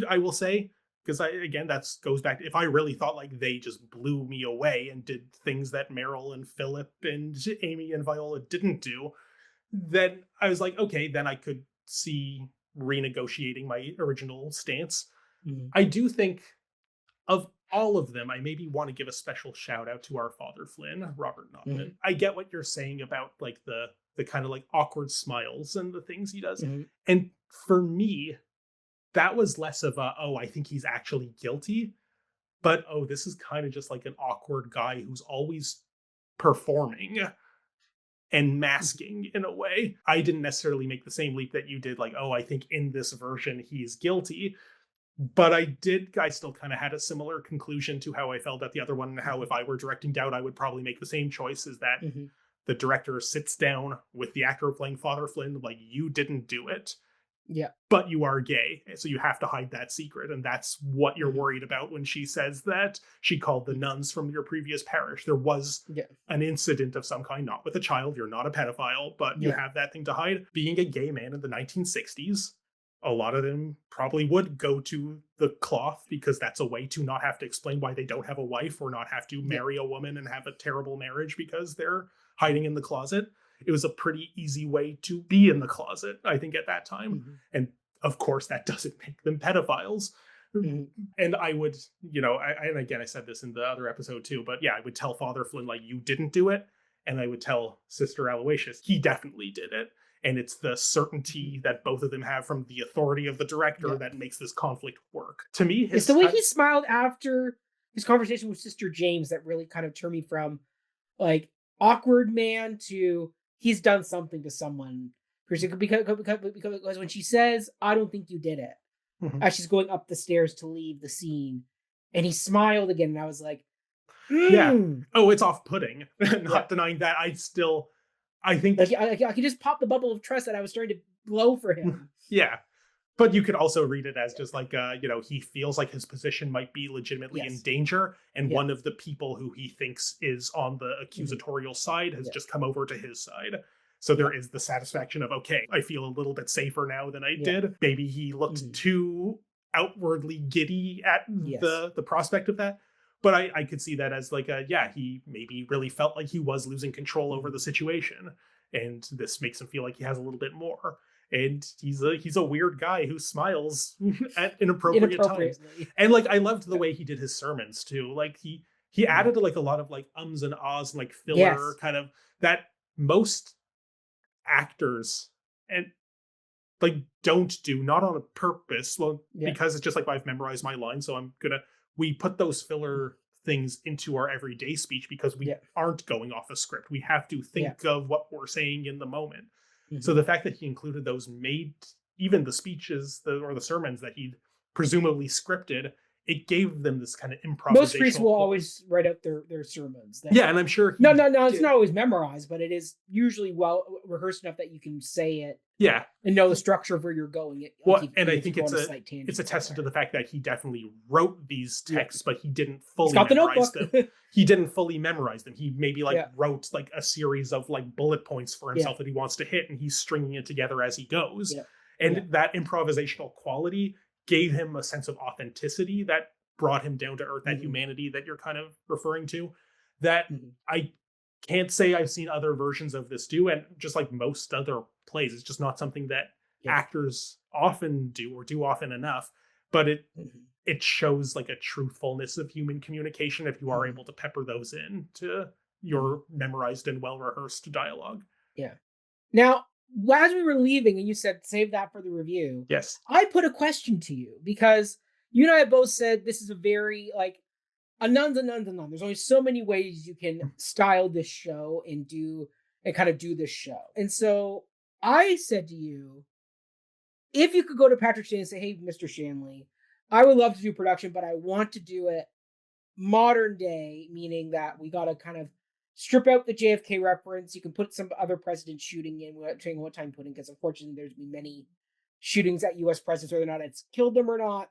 I will say, because that goes back to, if I really thought like they just blew me away and did things that Meryl and Philip and Amy and Viola didn't do, then I was like, okay, then I could see renegotiating my original stance. I do think of all of them, I maybe want to give a special shout out to our father Flynn, Robert Notman. I get what you're saying about like the kind of like awkward smiles and the things he does. And for me, that was less of a, oh, I think he's actually guilty, but, oh, this is kind of just like an awkward guy who's always performing and masking in a way. I didn't necessarily make the same leap that you did, like, oh, I think in this version he's guilty. But I still kind of had a similar conclusion to how I felt at the other one, and how if I were directing Doubt, I would probably make the same choice, is that the director sits down with the actor playing Father Flynn, like, you didn't do it. Yeah. But you are gay, so you have to hide that secret. And that's what you're worried about when she says that she called the nuns from your previous parish. There was an incident of some kind, not with a child. You're not a pedophile, but you have that thing to hide. Being a gay man in the 1960s, a lot of them probably would go to the cloth, because that's a way to not have to explain why they don't have a wife, or not have to marry a woman and have a terrible marriage because they're hiding in the closet. It was a pretty easy way to be in the closet, I think, at that time. And of course, that doesn't make them pedophiles. And I would, and again, I said this in the other episode too, but yeah, I would tell Father Flynn, like, you didn't do it. And I would tell Sister Aloysius, he definitely did it. And it's the certainty that both of them have from the authority of the director that makes this conflict work. To me, it's the way he smiled after his conversation with Sister James that really kind of turned me from, like, awkward man to he's done something to someone. Because when she says, I don't think you did it, as she's going up the stairs to leave the scene, and he smiled again, and I was like, Yeah. Oh, it's off-putting. Not denying that. I think like I could just pop the bubble of trust that I was starting to blow for him. yeah. But you could also read it as just like, he feels like his position might be legitimately in Yes. danger, and one of the people who he thinks is on the accusatorial side has Yeah. just come over to his side. So there is the satisfaction of, okay, I feel a little bit safer now than I did. Maybe he looked too outwardly giddy at the prospect of that. But I could see that as like he maybe really felt like he was losing control over the situation. And this makes him feel like he has a little bit more. And he's a weird guy who smiles at inappropriate times. And like I loved the way he did his sermons too. Like he added like a lot of like ums and ahs and like filler kind of that most actors and like don't do, not on purpose. Well, because it's just like, I've memorized my line, so we put those filler things into our everyday speech because we aren't going off a script. We have to think of what we're saying in the moment. So the fact that he included those made even the speeches or the sermons that he'd presumably scripted, it gave them this kind of improvisational. Most priests will always write out their sermons. And I'm sure. No, it's not always memorized, but it is usually well rehearsed enough that you can say it. Yeah. And know the structure of where you're going. Well, and I think it's a testament to the fact that he definitely wrote these texts, but he didn't fully memorize them. He didn't fully memorize them. He maybe wrote like a series of like bullet points for himself that he wants to hit, and he's stringing it together as he goes. And that improvisational quality gave him a sense of authenticity that brought him down to earth, that humanity that you're kind of referring to, that I can't say I've seen other versions of this do. And just like most other plays, it's just not something that actors often do or do often enough. But it shows like a truthfulness of human communication if you are able to pepper those in to your memorized and well-rehearsed dialogue. Yeah. Now, as we were leaving and you said, save that for the review. Yes. I put a question to you because you and I both said this is a very like a none. There's only so many ways you can style this show and kind of do this show. And so I said to you, if you could go to Patrick Shanley and say, hey, Mr. Shanley, I would love to do production, but I want to do it modern day, meaning that we got to kind of strip out the JFK reference. You can put some other presidents shooting in, without saying what time putting, because unfortunately there's been many shootings at U.S. presidents, whether or not it's killed them or not,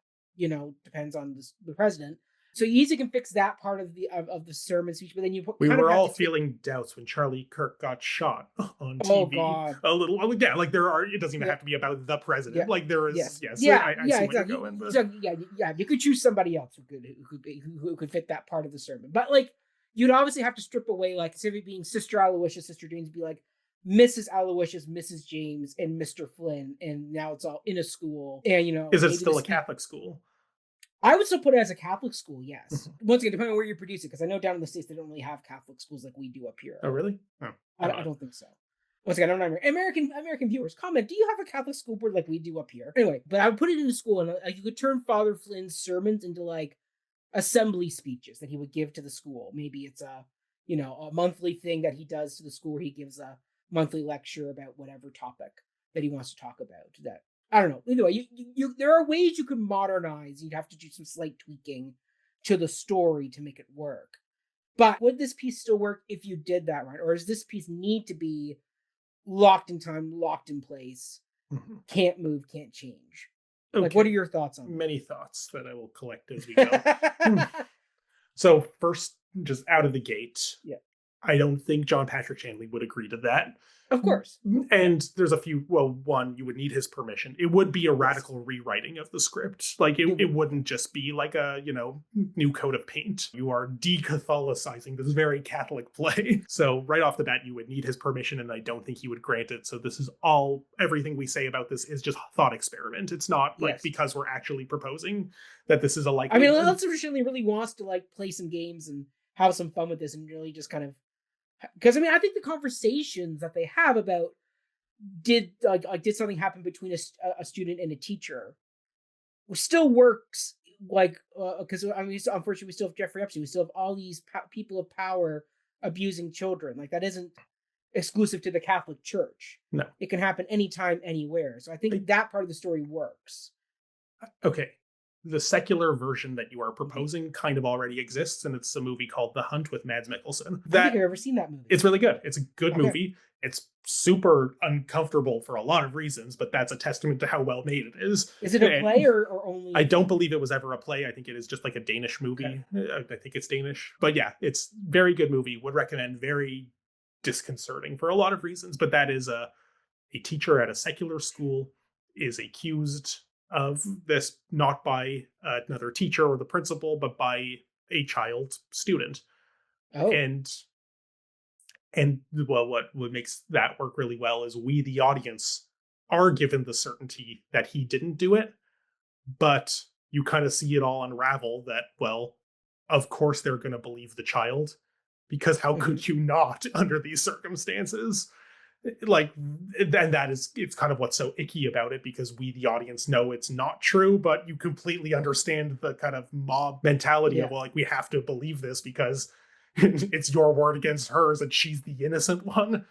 depends on the president. So you easily can fix that part of the sermon speech, but then you put. We were all feeling doubts when Charlie Kirk got shot on TV. Oh God! A little, like there are. It doesn't even have to be about the president. Like there is. Yes. I see exactly. Where you're going, but... So you could choose somebody else who could fit that part of the sermon, but like you'd obviously have to strip away, like instead of it being Sister Aloysius, Sister James, be like Mrs. Aloysius, Mrs. James, and Mr. Flynn, and now it's all in a school, and is it still a Catholic school? I would still put it as a Catholic school, yes. Once again, depending on where you produce it, because I know down in the States they don't really have Catholic schools like we do up here. Oh, really? Oh, I don't think so. Once again, I don't know. American viewers, comment, do you have a Catholic school board like we do up here? Anyway, but I would put it in a school, and you could turn Father Flynn's sermons into like assembly speeches that he would give to the school. Maybe it's a monthly thing that he does to the school where he gives a monthly lecture about whatever topic that he wants to talk about. That I don't know. Either way, you there are ways you could modernize. You'd have to do some slight tweaking to the story to make it work. But would this piece still work if you did that right? Or does this piece need to be locked in time, locked in place, can't move, can't change? Okay. Like, what are your thoughts on that? Many thoughts that I will collect as we go. So first, just out of the gate, I don't think John Patrick Shanley would agree to that. Of course. And there's a few, one, you would need his permission. It would be a radical rewriting of the script. Like, it wouldn't just be like a, new coat of paint. You are de-Catholicizing this very Catholic play. So right off the bat, you would need his permission, and I don't think he would grant it. So this is everything we say about this is just thought experiment. It's not like because we're actually proposing that this is a likelihood. I mean, let's Shanley really wants to like play some games and have some fun with this and really just kind of, because I think the conversations that they have about did something happen between a student and a teacher still works, like because unfortunately we still have Jeffrey Epstein, we still have all these people of power abusing children. Like, that isn't exclusive to the Catholic Church. No, it can happen anytime, anywhere. So I think that part of the story works. Okay, the secular version that you are proposing kind of already exists, and it's a movie called The Hunt with Mads Mikkelsen. I don't think I've ever seen that movie. It's really good. It's a good movie. It's super uncomfortable for a lot of reasons, but that's a testament to how well made it is. Is it a play or only? I don't believe it was ever a play. I think it is just like a Danish movie. Okay. I think it's Danish. But yeah, it's very good movie. Would recommend. Very disconcerting for a lot of reasons, but that is a teacher at a secular school is accused of this, not by another teacher or the principal, but by a child student. And well, what makes that work really well is we, the audience, are given the certainty that he didn't do it, but you kind of see it all unravel that, well, of course they're going to believe the child, because how could you not under these circumstances? Like, and it's kind of what's so icky about it, because we, the audience, know it's not true, but you completely understand the kind of mob mentality of, well, like, we have to believe this because it's your word against hers and she's the innocent one,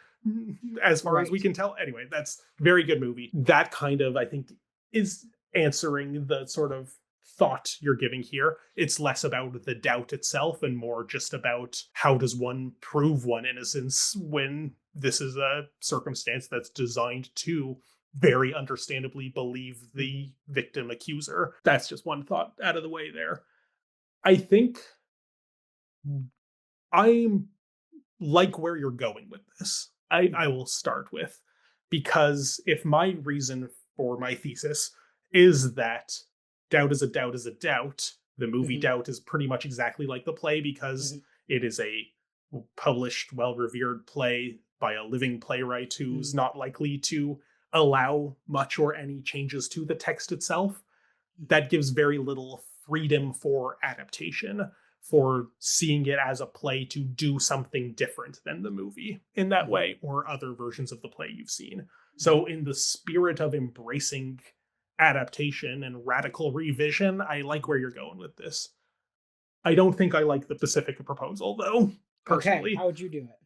as far as we can tell. Anyway, that's a very good movie. That kind of, I think, is answering the sort of thought you're giving here. It's less about the doubt itself and more just about how does one prove one innocence when this is a circumstance that's designed to very understandably believe the victim accuser. That's just one thought out of the way there. I think I'm like where you're going with this. I will start with, because if my reason for my thesis is that doubt is a doubt is a doubt, the movie Doubt is pretty much exactly like the play, because it is a published, well-revered play by a living playwright who's not likely to allow much or any changes to the text itself. That gives very little freedom for adaptation, for seeing it as a play to do something different than the movie in that way, or other versions of the play you've seen. So in the spirit of embracing adaptation and radical revision, I like where you're going with this. I don't think I like the specific proposal, though, personally. Okay, how would you do it?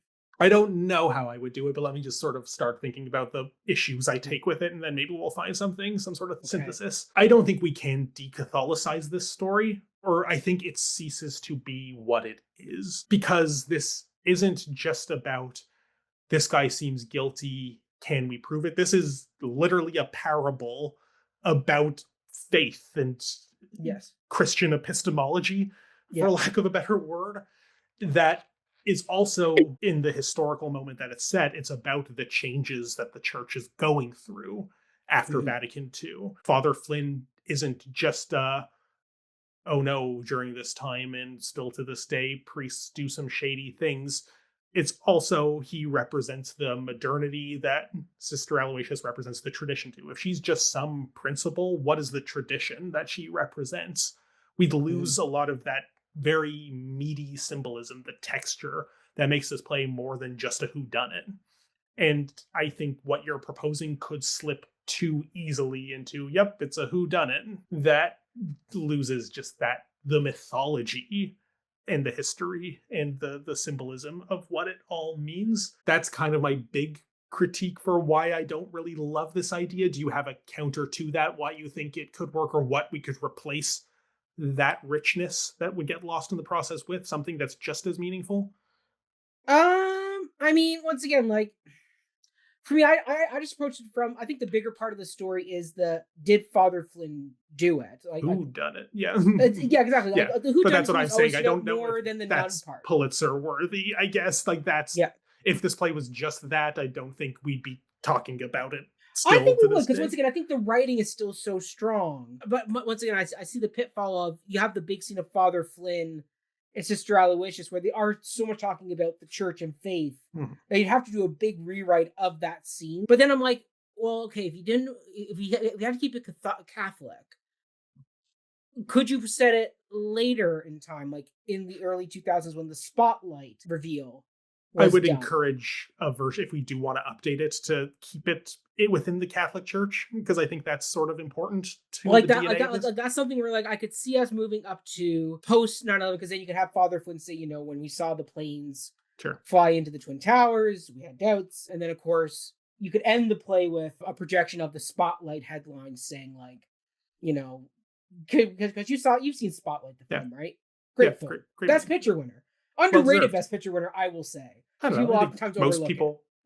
I don't know how I would do it, but let me just sort of start thinking about the issues I take with it, and then maybe we'll find some sort of synthesis. I don't think we can de-Catholicize this story, or I think it ceases to be what it is, because this isn't just about this guy seems guilty, can we prove it? This is literally a parable about faith and Christian epistemology, for lack of a better word, that is also, in the historical moment that it's set, it's about the changes that the church is going through after Vatican II. Father Flynn isn't just oh no, during this time and still to this day, priests do some shady things. It's also, he represents the modernity that Sister Aloysius represents the tradition to. If she's just some principle, what is the tradition that she represents? We'd lose a lot of that very meaty symbolism, the texture that makes this play more than just a whodunit. And I think what you're proposing could slip too easily into, yep, it's a whodunit. That loses just the mythology and the history and the symbolism of what it all means. That's kind of my big critique for why I don't really love this idea. Do you have a counter to that, why you think it could work, or what we could replace that richness that would get lost in the process with, something that's just as meaningful? I mean, once again, like, for me, I just approached it from, I think the bigger part of the story is did Father Flynn do it? Like, who done it? Yeah. Yeah, exactly. Like, but that's what I'm saying. I don't know more if than the that's part. Pulitzer worthy, I guess. Like, that's, if this play was just that, I don't think we'd be talking about it. I think we would, because once again, I think the writing is still so strong. But once again, I see the pitfall of, you have the big scene of Father Flynn and Sister Aloysius, where they are so much talking about the church and faith that you'd have to do a big rewrite of that scene. But then I'm like, well, okay, if you had to keep it Catholic, could you set it later in time, like in the early 2000s when the Spotlight reveal? I would encourage a version, if we do want to update it, to keep it within the Catholic Church, because I think that's sort of important to like the that. DNA Like that's something where, like, I could see us moving up to post 9/11, because then you could have Father Flynn say, when we saw the planes fly into the Twin Towers, we had doubts, and then of course you could end the play with a projection of the Spotlight headlines saying, like, because you've seen Spotlight, the film, right? Great film. Great Best movie. Picture winner. Underrated Best Picture winner, I will say. I don't know. People oftentimes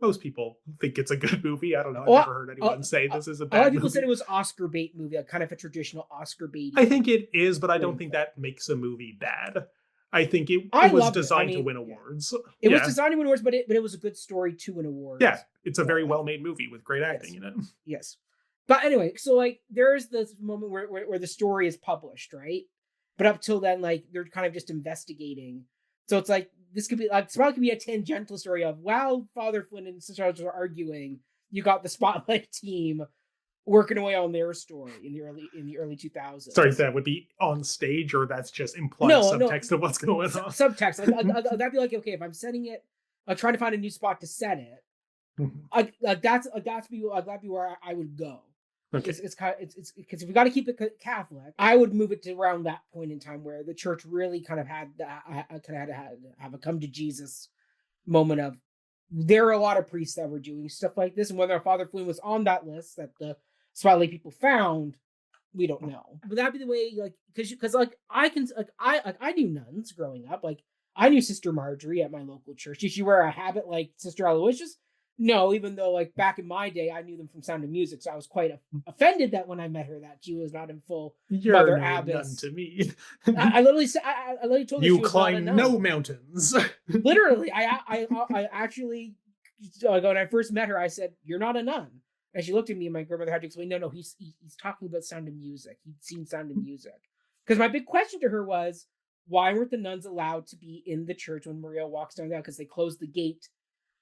most people think it's a good movie. I don't know. I've never heard anyone say this is a bad movie. A lot of people said it was Oscar bait movie, like kind of a traditional Oscar bait. I think it is, but I don't think that makes a movie bad. I think it was designed to win awards. It was designed to win awards, but it was a good story to win awards. Yeah, it's a very well-made movie with great acting in it. Yes. But anyway, so like there's this moment where the story is published, right? But up till then, like they're kind of just investigating. So it's like this could be like Spotlight could be a tangential story of while Father Flynn and Sister Alice are arguing, you got the Spotlight team working away on their story in the early 2000s. Sorry, that would be on stage, or that's just implied subtext of what's going on. Subtext. That'd be like, okay, if I'm setting it, I'm trying to find a new spot to set it. That'd be where I would go. Okay. It's because if we got to keep it Catholic, I would move it to around that point in time where the church really kind of had to have a come to Jesus moment of there are a lot of priests that were doing stuff like this, and whether Father Flynn was on that list that the Spotlight people found, we don't know. But that'd be the way, like, because like I knew nuns growing up. Like I knew Sister Marjorie at my local church. Did she wear a habit like Sister Aloysius? No, even though like back in my day, I knew them from Sound of Music, so I was quite offended that when I met her, that she was not in full Mother Abbess. To me, I literally told her you climb no mountains. Literally, I actually, like, when I first met her, I said, "You're not a nun," and she looked at me, and my grandmother had to explain, "No, he's talking about Sound of Music. He'd seen Sound of Music." Because my big question to her was, why weren't the nuns allowed to be in the church when Maria walks down there? Because they closed the gate.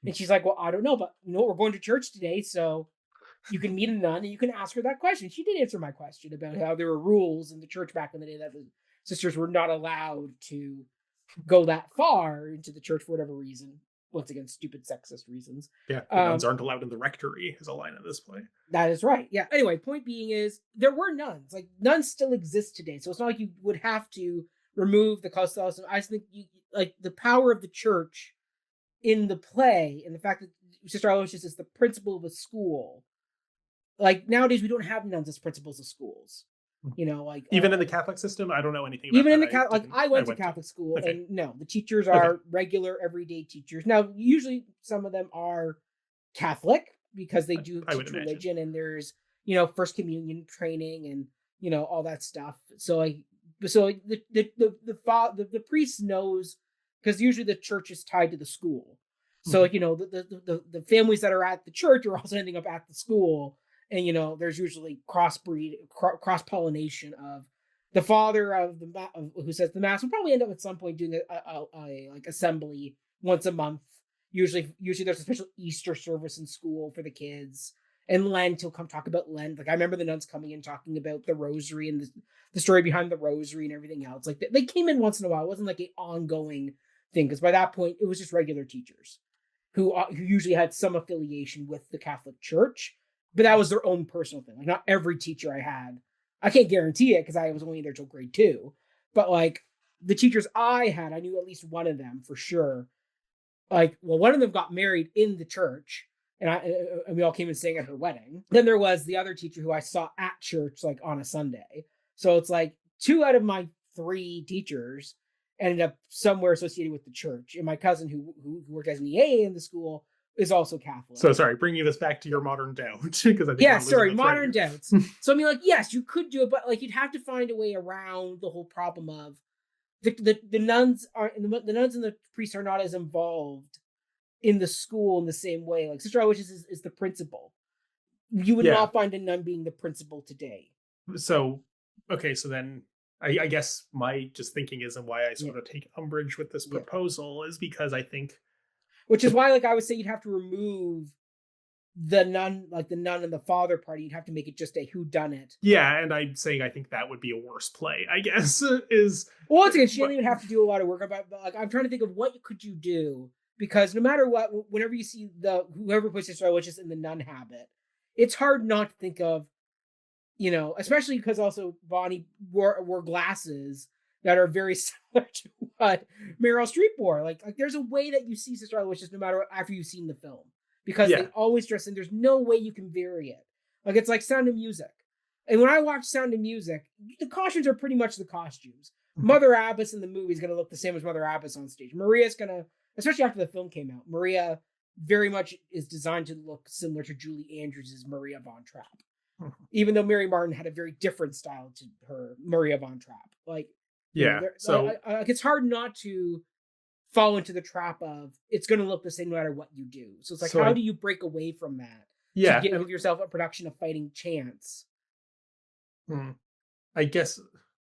And she's like, well, I don't know, but you know what? We're going to church today, so you can meet a nun and you can ask her that question. She did answer my question about how there were rules in the church back in the day that the sisters were not allowed to go that far into the church for whatever reason. Once again, stupid sexist reasons. Yeah, the nuns aren't allowed in the rectory is a line in this play. That is right. Yeah. Anyway, point being is there were nuns. Like nuns still exist today, so it's not like you would have to remove the Catholicism. I just think like the power of the church in the play, and the fact that Sister Aloysius is the principal of a school, like nowadays we don't have nuns as principals of schools. You know, like even in the Catholic system, I don't know anything about even in the Catholic. Like I went to Catholic school, and no, the teachers are regular everyday teachers. Now, usually some of them are Catholic because they do teach religion, and there's First Communion training and all that stuff. So the priest knows. Because usually the church is tied to the school. So, the families that are at the church are also ending up at the school. And, there's usually cross-pollination of the father of who says the mass will probably end up at some point doing a like assembly once a month. Usually there's a special Easter service in school for the kids. And Lent, he'll come talk about Lent. Like I remember the nuns coming in talking about the rosary and the story behind the rosary and everything else. Like they came in once in a while. It wasn't like an ongoing thing, because by that point it was just regular teachers who usually had some affiliation with the Catholic Church, but that was their own personal thing. Like not every teacher I had, I can't guarantee it because I was only there till grade 2, but like the teachers I had, I knew at least one of them for sure. Like, well, one of them got married in the church, and we all came and sang at her wedding. Then there was the other teacher who I saw at church like on a Sunday. So it's like 2 out of my 3 teachers ended up somewhere associated with the church. And my cousin who worked as an EA in the school is also Catholic. So sorry, bringing this back to your modern doubt, because I think modern doubts. So I mean, like, yes, you could do it, but like you'd have to find a way around the whole problem of the nuns the nuns and the priests are not as involved in the school in the same way. Like Sister Aloysius is the principal. You would not find a nun being the principal today. So okay, so then I guess my just thinking is, and why I sort of take umbrage with this proposal is because I think, which is why, like I would say, you'd have to remove the nun, like the nun and the father party. You'd have to make it just a whodunit. Yeah, and I'm saying I think that would be a worse play. I guess is once again, she would have to do a lot of work about. But like I'm trying to think of what could you do, because no matter what, whenever you see whoever puts Sister Aloysius in the nun habit, it's hard not to think of. Especially because also Bonnie wore glasses that are very similar to what Meryl Streep wore. Like there's a way that you see Sister Aloysius no matter what after you've seen the film, because they always dress in. There's no way you can vary it. Like it's like Sound of Music. And when I watch Sound of Music, the costumes are pretty much the costumes. Mother Abbess in the movie is going to look the same as Mother Abbess on stage. Maria's going to, especially after the film came out, Maria very much is designed to look similar to Julie Andrews' Maria von Trapp. Even though Mary Martin had a very different style to her Maria von Trapp. Like, so it's hard not to fall into the trap of it's going to look the same no matter what you do. So it's like, how do you break away from that? Yeah. To give yourself a production of fighting chance. I guess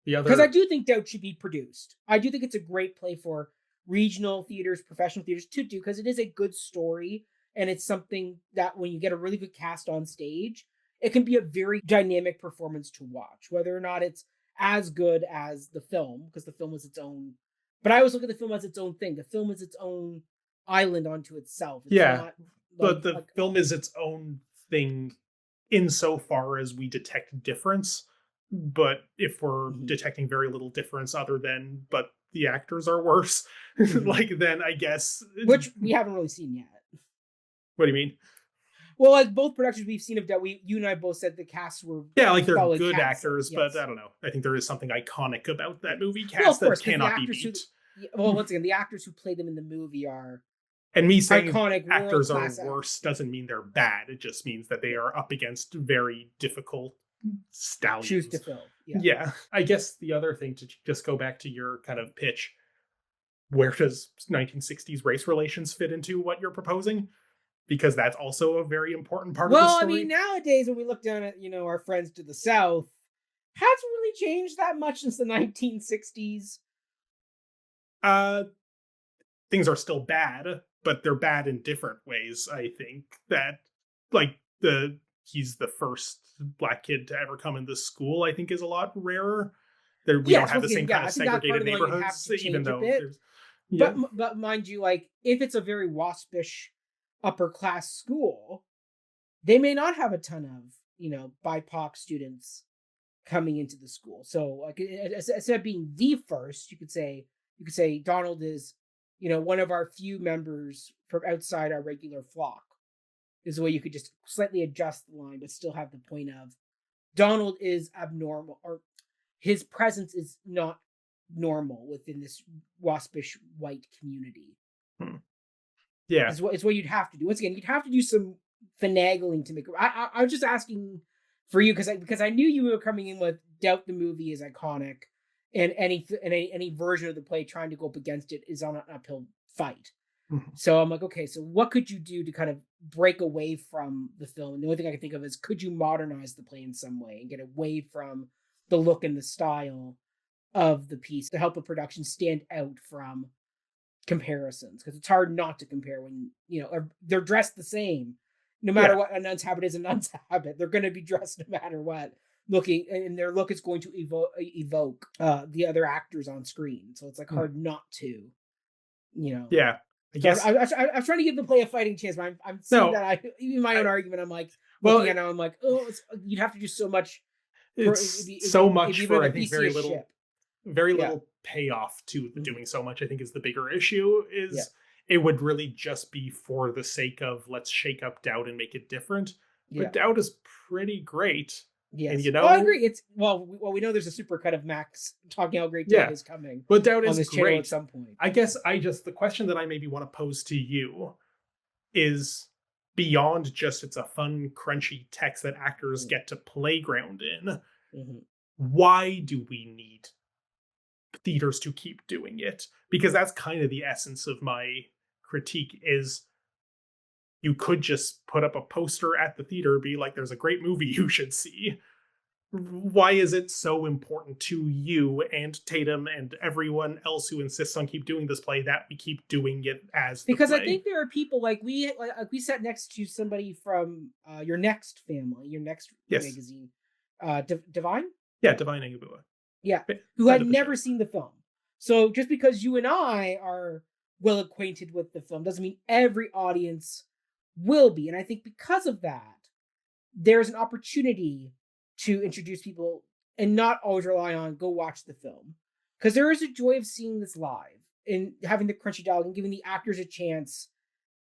the other... Because I do think Doubt should be produced. I do think it's a great play for regional theaters, professional theaters to do, because it is a good story. And it's something that when you get a really good cast on stage, it can be a very dynamic performance to watch, whether or not it's as good as the film, because the film is its own. But I always look at the film as its own thing. The film is its own island unto itself. It's not but the film is its own thing insofar as we detect difference. But if we're detecting very little difference other than, but the actors are worse, like, then I guess... Which we haven't really seen yet. What do you mean? Well, like both productions we've seen of Doubt, you and I both said the casts were like they're good actors, yes. But I don't know. I think there is something iconic about that movie cast that cannot be beat. Once again, the actors who played them in the movie are... And me saying iconic actors are worse doesn't mean they're bad. It just means that they are up against very difficult stallions. Shoes to fill. Yeah. I guess the other thing, to just go back to your kind of pitch, where does 1960s race relations fit into what you're proposing? Because that's also a very important part of the story. Well, I mean, nowadays when we look down at, our friends to the south, hasn't really changed that much since the 1960s. Things are still bad, but they're bad in different ways. I think that, like, he's the first Black kid to ever come into school, I think, is a lot rarer. We don't have the same kind of segregated neighborhoods, even though there's... But mind you, like, if it's a very waspish upper class school, they may not have a ton of, BIPOC students coming into the school. So, like, instead of being the first, you could say Donald is, one of our few members from outside our regular flock. Is the way you could just slightly adjust the line, but still have the point of Donald is abnormal, or his presence is not normal within this waspish white community. Yeah, it's what you'd have to do. Once again, you'd have to do some finagling to make it. I was just asking for you because I knew you were coming in with Doubt the movie is iconic, and any version of the play trying to go up against it is on an uphill fight. So I'm like, okay, so what could you do to kind of break away from the film? And the only thing I can think of is, could you modernize the play in some way and get away from the look and the style of the piece to help a production stand out from comparisons? Because it's hard not to compare when, they're dressed the same. No matter what a nun's habit is a nun's habit, they're going to be dressed no matter what. And their look is going to evoke the other actors on screen. So it's like hard not to, Yeah. I guess I'm trying to give the play a fighting chance, but I'm seeing that even my own argument, I'm like, looking at it, I'm like, you'd have to do so much. So much for I think very little payoff to doing so much. I think is the bigger issue. It would really just be for the sake of let's shake up Doubt and make it different. But Doubt is pretty great. Yes, and I agree. It's we know there's a supercut of Max talking how great Doubt is coming. But Doubt is this great at some point. I guess the question that I maybe want to pose to you is, beyond just it's a fun, crunchy text that actors get to playground in. Why do we need theaters to keep doing it? Because that's kind of the essence of my critique is, you could just put up a poster at the theater, be like, there's a great movie you should see. Why is it so important to you and Tatum and everyone else who insists on keep doing this play that we keep doing it as the Because play? I think there are people like we sat next to somebody from your next family, your next magazine, Divine? Yeah, Divine Angabua. Yeah, who had never seen the film. So just because you and I are well acquainted with the film doesn't mean every audience will be. And I think because of that, there's an opportunity to introduce people and not always rely on go watch the film. Because there is a joy of seeing this live and having the crunchy dialogue and giving the actors a chance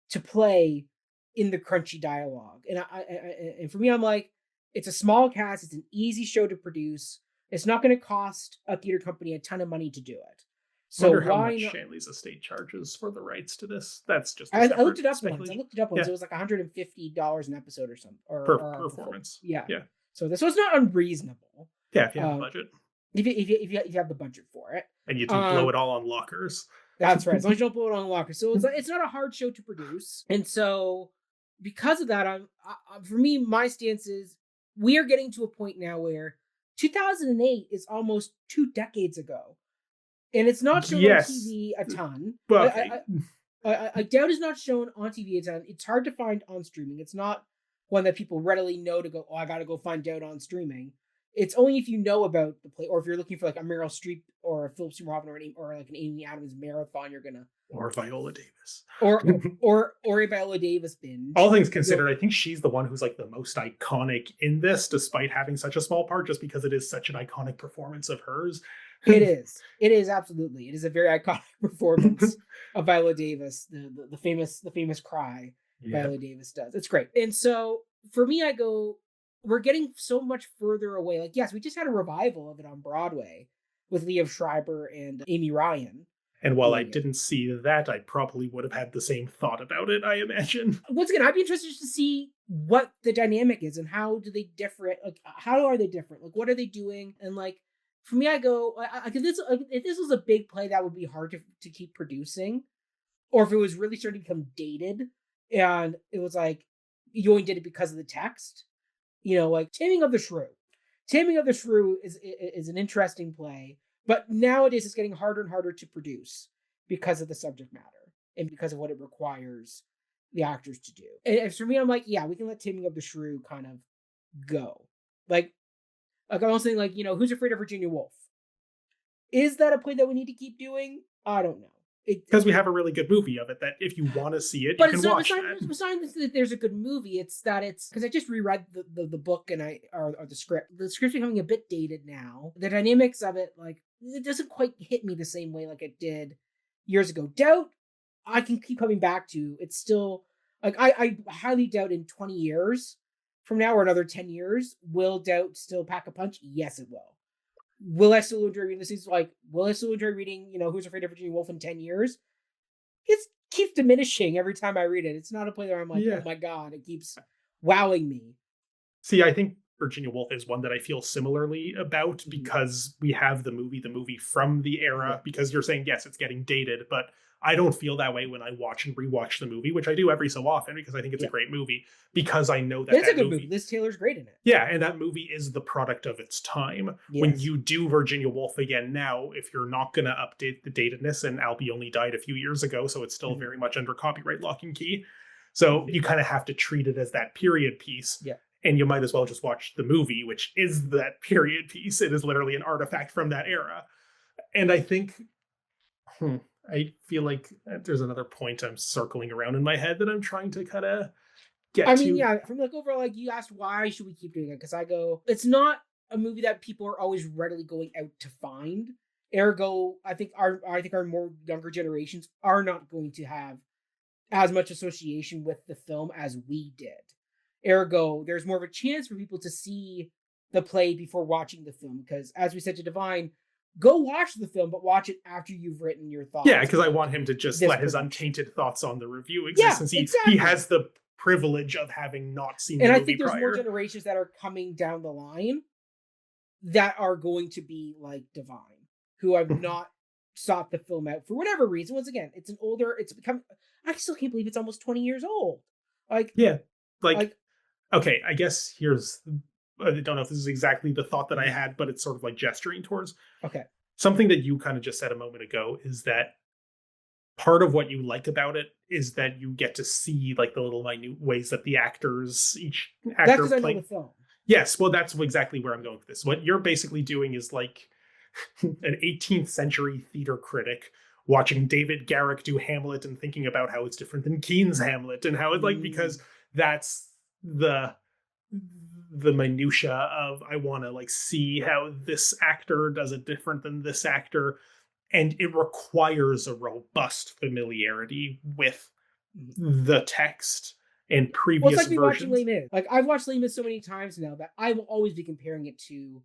to play in the crunchy dialogue. And and for me, I'm like, It's a small cast. It's an easy show to produce. It's not going to cost a theater company a ton of money to do it. So Wonder how why much not? Shanley's estate charges for the rights to this. That's just a I looked separate it up once. speculation. It was like $150 an episode or something, Per or performance. yeah. Yeah. So this was not unreasonable. Yeah, if you have a budget. If you have the budget for it, and you didn't blow it all on lockers. That's right. As long as you don't blow it on lockers. So it's not a hard show to produce, and so because of that, for me, my stance is we are getting to a point now where 2008 is almost 2 decades ago, and it's not shown on TV a ton. Well, I doubt it's not shown on TV a ton. It's hard to find on streaming. It's not one that people readily know to go, oh, I got to go find Doubt on streaming. It's only if you know about the play, or if you're looking for like a Meryl Streep or a Philip Seymour Hoffman or like an Amy Adams marathon, you're gonna, or Viola Davis, or a Viola Davis binge. All things considered, I think she's the one who's like the most iconic in this, despite having such a small part, just because it is such an iconic performance of hers. It is absolutely. It is a very iconic performance of Viola Davis, the famous cry Viola Davis does. It's great. And so for me, I go, we're getting so much further away. Like, yes, we just had a revival of it on Broadway with Liev Schreiber and Amy Ryan. And while I didn't see that, I probably would have had the same thought about it, I imagine. Once again, I'd be interested to see what the dynamic is and how do they differ. Like, how are they different? Like, what are they doing? And like, for me, I go, if this was a big play, that would be hard to keep producing. Or if it was really starting to become dated and it was like, you only did it because of the text. You know, like Taming of the Shrew. Taming of the Shrew is an interesting play, but nowadays it's getting harder and harder to produce because of the subject matter and because of what it requires the actors to do. And for me, I'm like, yeah, we can let Taming of the Shrew kind of go. Like I'm also saying, like, you know, Who's Afraid of Virginia Woolf? Is that a play that we need to keep doing? I don't know. Because we have a really good movie of it that if you want to see it, you can watch that. Besides that there's a good movie, it's that because I just reread the book and or the script. The script's becoming a bit dated now. The dynamics of it, like, it doesn't quite hit me the same way like it did years ago. Doubt, I can keep coming back to. It's still, like, I highly doubt in 20 years from now or another 10 years, will Doubt still pack a punch? Yes, it will. Will I still enjoy reading this? Is like, will I still enjoy reading, you know, Who's Afraid of Virginia Woolf in 10 years? It keeps diminishing every time I read it. It's not a play where I'm like, oh my God, it keeps wowing me. See, I think Virginia Woolf is one that I feel similarly about because we have the movie from the era, because you're saying, yes, it's getting dated, but I don't feel that way when I watch and rewatch the movie, which I do every so often because I think it's a great movie, because I know that it's a good movie. Liz Taylor's great in it. Yeah, and that movie is the product of its time. Yes. When you do Virginia Woolf again now, if you're not going to update the datedness, and Albie only died a few years ago, so it's still very much under copyright lock and key. So you kind of have to treat it as that period piece. Yeah. And you might as well just watch the movie, which is that period piece. It is literally an artifact from that era. And I think... I feel like there's another point I'm circling around in my head that I'm trying to kind of get to. I mean, yeah, from like overall, like you asked, why should we keep doing it? Because I go, it's not a movie that people are always readily going out to find. Ergo, I think our more younger generations are not going to have as much association with the film as we did. Ergo, there's more of a chance for people to see the play before watching the film. Because as we said to Divine, go watch the film, but watch it after you've written your thoughts. Yeah, because I want him to just let his untainted thoughts on the review exist, since he has the privilege of having not seen the movie prior. And I think there's more generations that are coming down the line that are going to be like Divine, who have not sought the film out for whatever reason. Once again, I still can't believe it's almost 20 years old. Okay, I guess I don't know if this is exactly the thought that I had, but it's sort of like gesturing towards. Okay. Something that you kind of just said a moment ago is that part of what you like about it is that you get to see like the little minute ways that each actor that's play. I know the film. Yes, well, that's exactly where I'm going with this. What you're basically doing is like an 18th century theater critic watching David Garrick do Hamlet and thinking about how it's different than Keane's Hamlet and how it's like, because that's the minutia of, I want to like see how this actor does it different than this actor, and it requires a robust familiarity with the text And Well, it's previous like me watching versions. Les Mis. Like, I've watched Les Mis so many times now that I will always be comparing it to,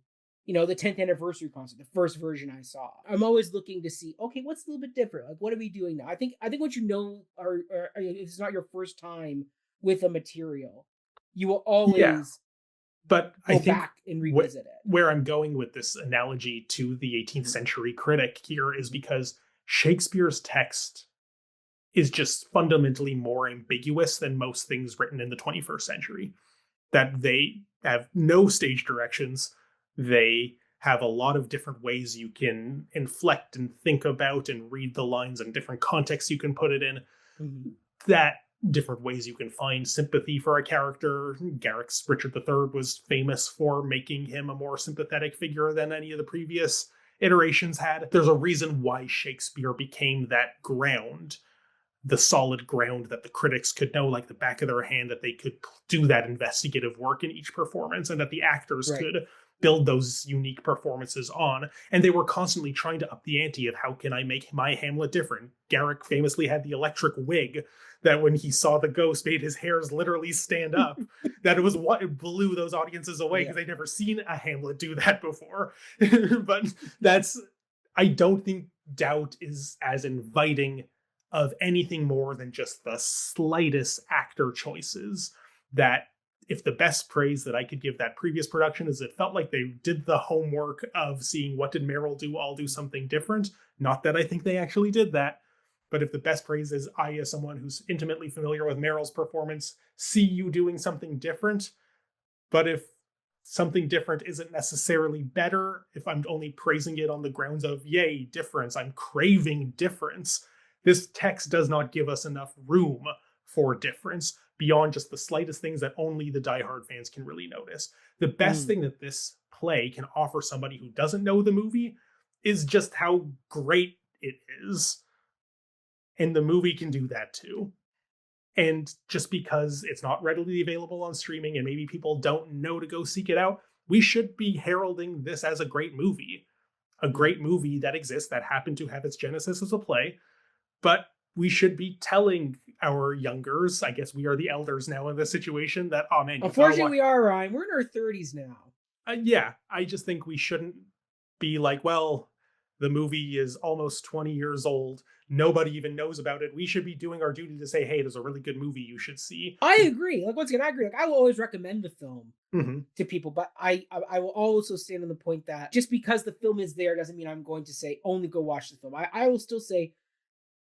the 10th anniversary concert, the first version I saw. I'm always looking to see, okay, what's a little bit different? Like, what are we doing now? I think once or if it's not your first time with a material, you will Yeah, always but I go think back and revisit it. where I'm going with this analogy to the 18th century critic here is because Shakespeare's text is just fundamentally more ambiguous than most things written in the 21st century. That they have no stage directions. They have a lot of different ways you can inflect and think about and read the lines and different contexts you can put it in. Mhm. That different ways you can find sympathy for a character. Garrick's Richard III was famous for making him a more sympathetic figure than any of the previous iterations had. There's a reason why Shakespeare became that ground, the solid ground that the critics could know like the back of their hand, that they could do that investigative work in each performance, and that the actors Right. could build those unique performances on. And they were constantly trying to up the ante of how can I make my Hamlet different. Garrick famously had the electric wig that when he saw the ghost made his hairs literally stand up. That it was what blew those audiences away because they'd never seen a Hamlet do that before. But I don't think Doubt is as inviting of anything more than just the slightest actor choices. That if the best praise that I could give that previous production is it felt like they did the homework of seeing what did Meryl do, I'll do something different. Not that I think they actually did that, but if the best praise is I, as someone who's intimately familiar with Meryl's performance, see you doing something different. But if something different isn't necessarily better, if I'm only praising it on the grounds of, yay, difference, I'm craving difference, this text does not give us enough room for difference beyond just the slightest things that only the diehard fans can really notice. The best thing that this play can offer somebody who doesn't know the movie is just how great it is. And the movie can do that too. And just because it's not readily available on streaming and maybe people don't know to go seek it out, we should be heralding this as a great movie. A great movie that exists, that happened to have its genesis as a play. But we should be telling our youngers, I guess we are the elders now in this situation, that, oh man, unfortunately we are, Ryan. We're in our 30s now. Yeah, I just think we shouldn't be like, well, the movie is almost 20 years old. Nobody even knows about it. We should be doing our duty to say, hey, there's a really good movie you should see. I agree. Like, once again, I agree. Like, I will always recommend the film to people, but I will also stand on the point that just because the film is there doesn't mean I'm going to say only go watch the film. I will still say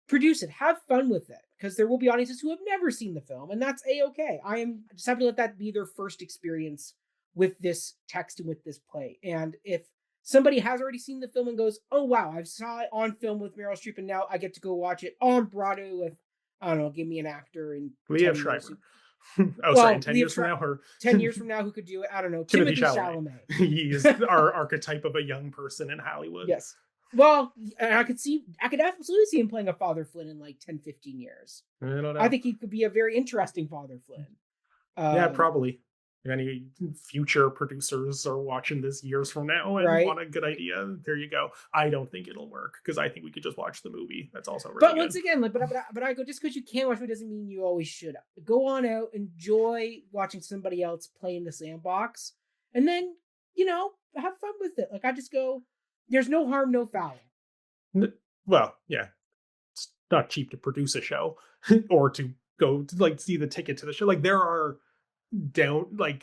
produce it, have fun with it, because there will be audiences who have never seen the film, and that's a-okay. I am just happy to let that be their first experience with this text and with this play. And if somebody has already seen the film and goes, oh wow, I saw it on film with Meryl Streep and now I get to go watch it on Broadway with, I don't know, give me an actor in Liev 10 years. Schreiber. Sorry, in 10 years from now? Or 10 years from now, who could do it? I don't know. Timothy Chalamet. He is our archetype of a young person in Hollywood. Yes. Well, I could absolutely see him playing a Father Flynn in like 10, 15 years. I don't know. I think he could be a very interesting Father Flynn. Yeah, probably. If any future producers are watching this years from now and want a good idea, there you go. I don't think it'll work because I think we could just watch the movie. That's also really But once again, like, but I go, just because you can watch it doesn't mean you always should. Go on out, enjoy watching somebody else play in the sandbox, and then, have fun with it. Like, I just go, there's no harm, no foul. Well, yeah. It's not cheap to produce a show or to go to, like, see the ticket to the show. Like, there are I don't know.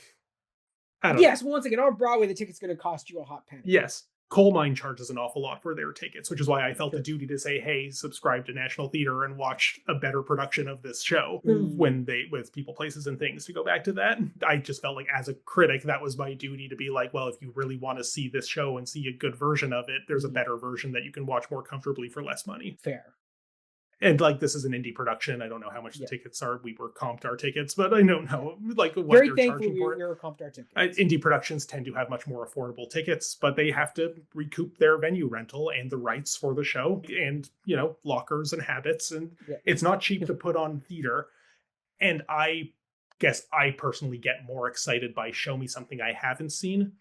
Well, once again, on Broadway, the ticket's going to cost you a hot penny. Yes. Coal Mine charges an awful lot for their tickets, which is why I felt the duty to say, hey, subscribe to National Theatre and watch a better production of this show with People, Places, and Things, to go back to that. I just felt like as a critic, that was my duty to be like, well, if you really want to see this show and see a good version of it, there's a better version that you can watch more comfortably for less money. Fair. And like, this is an indie production. I don't know how much the tickets are. We were comped our tickets, but I don't know like what very they're charging for it. We were comped our tickets. Indie productions tend to have much more affordable tickets, but they have to recoup their venue rental and the rights for the show and, lockers and habits. And it's not cheap to put on theater. And I guess I personally get more excited by show me something I haven't seen.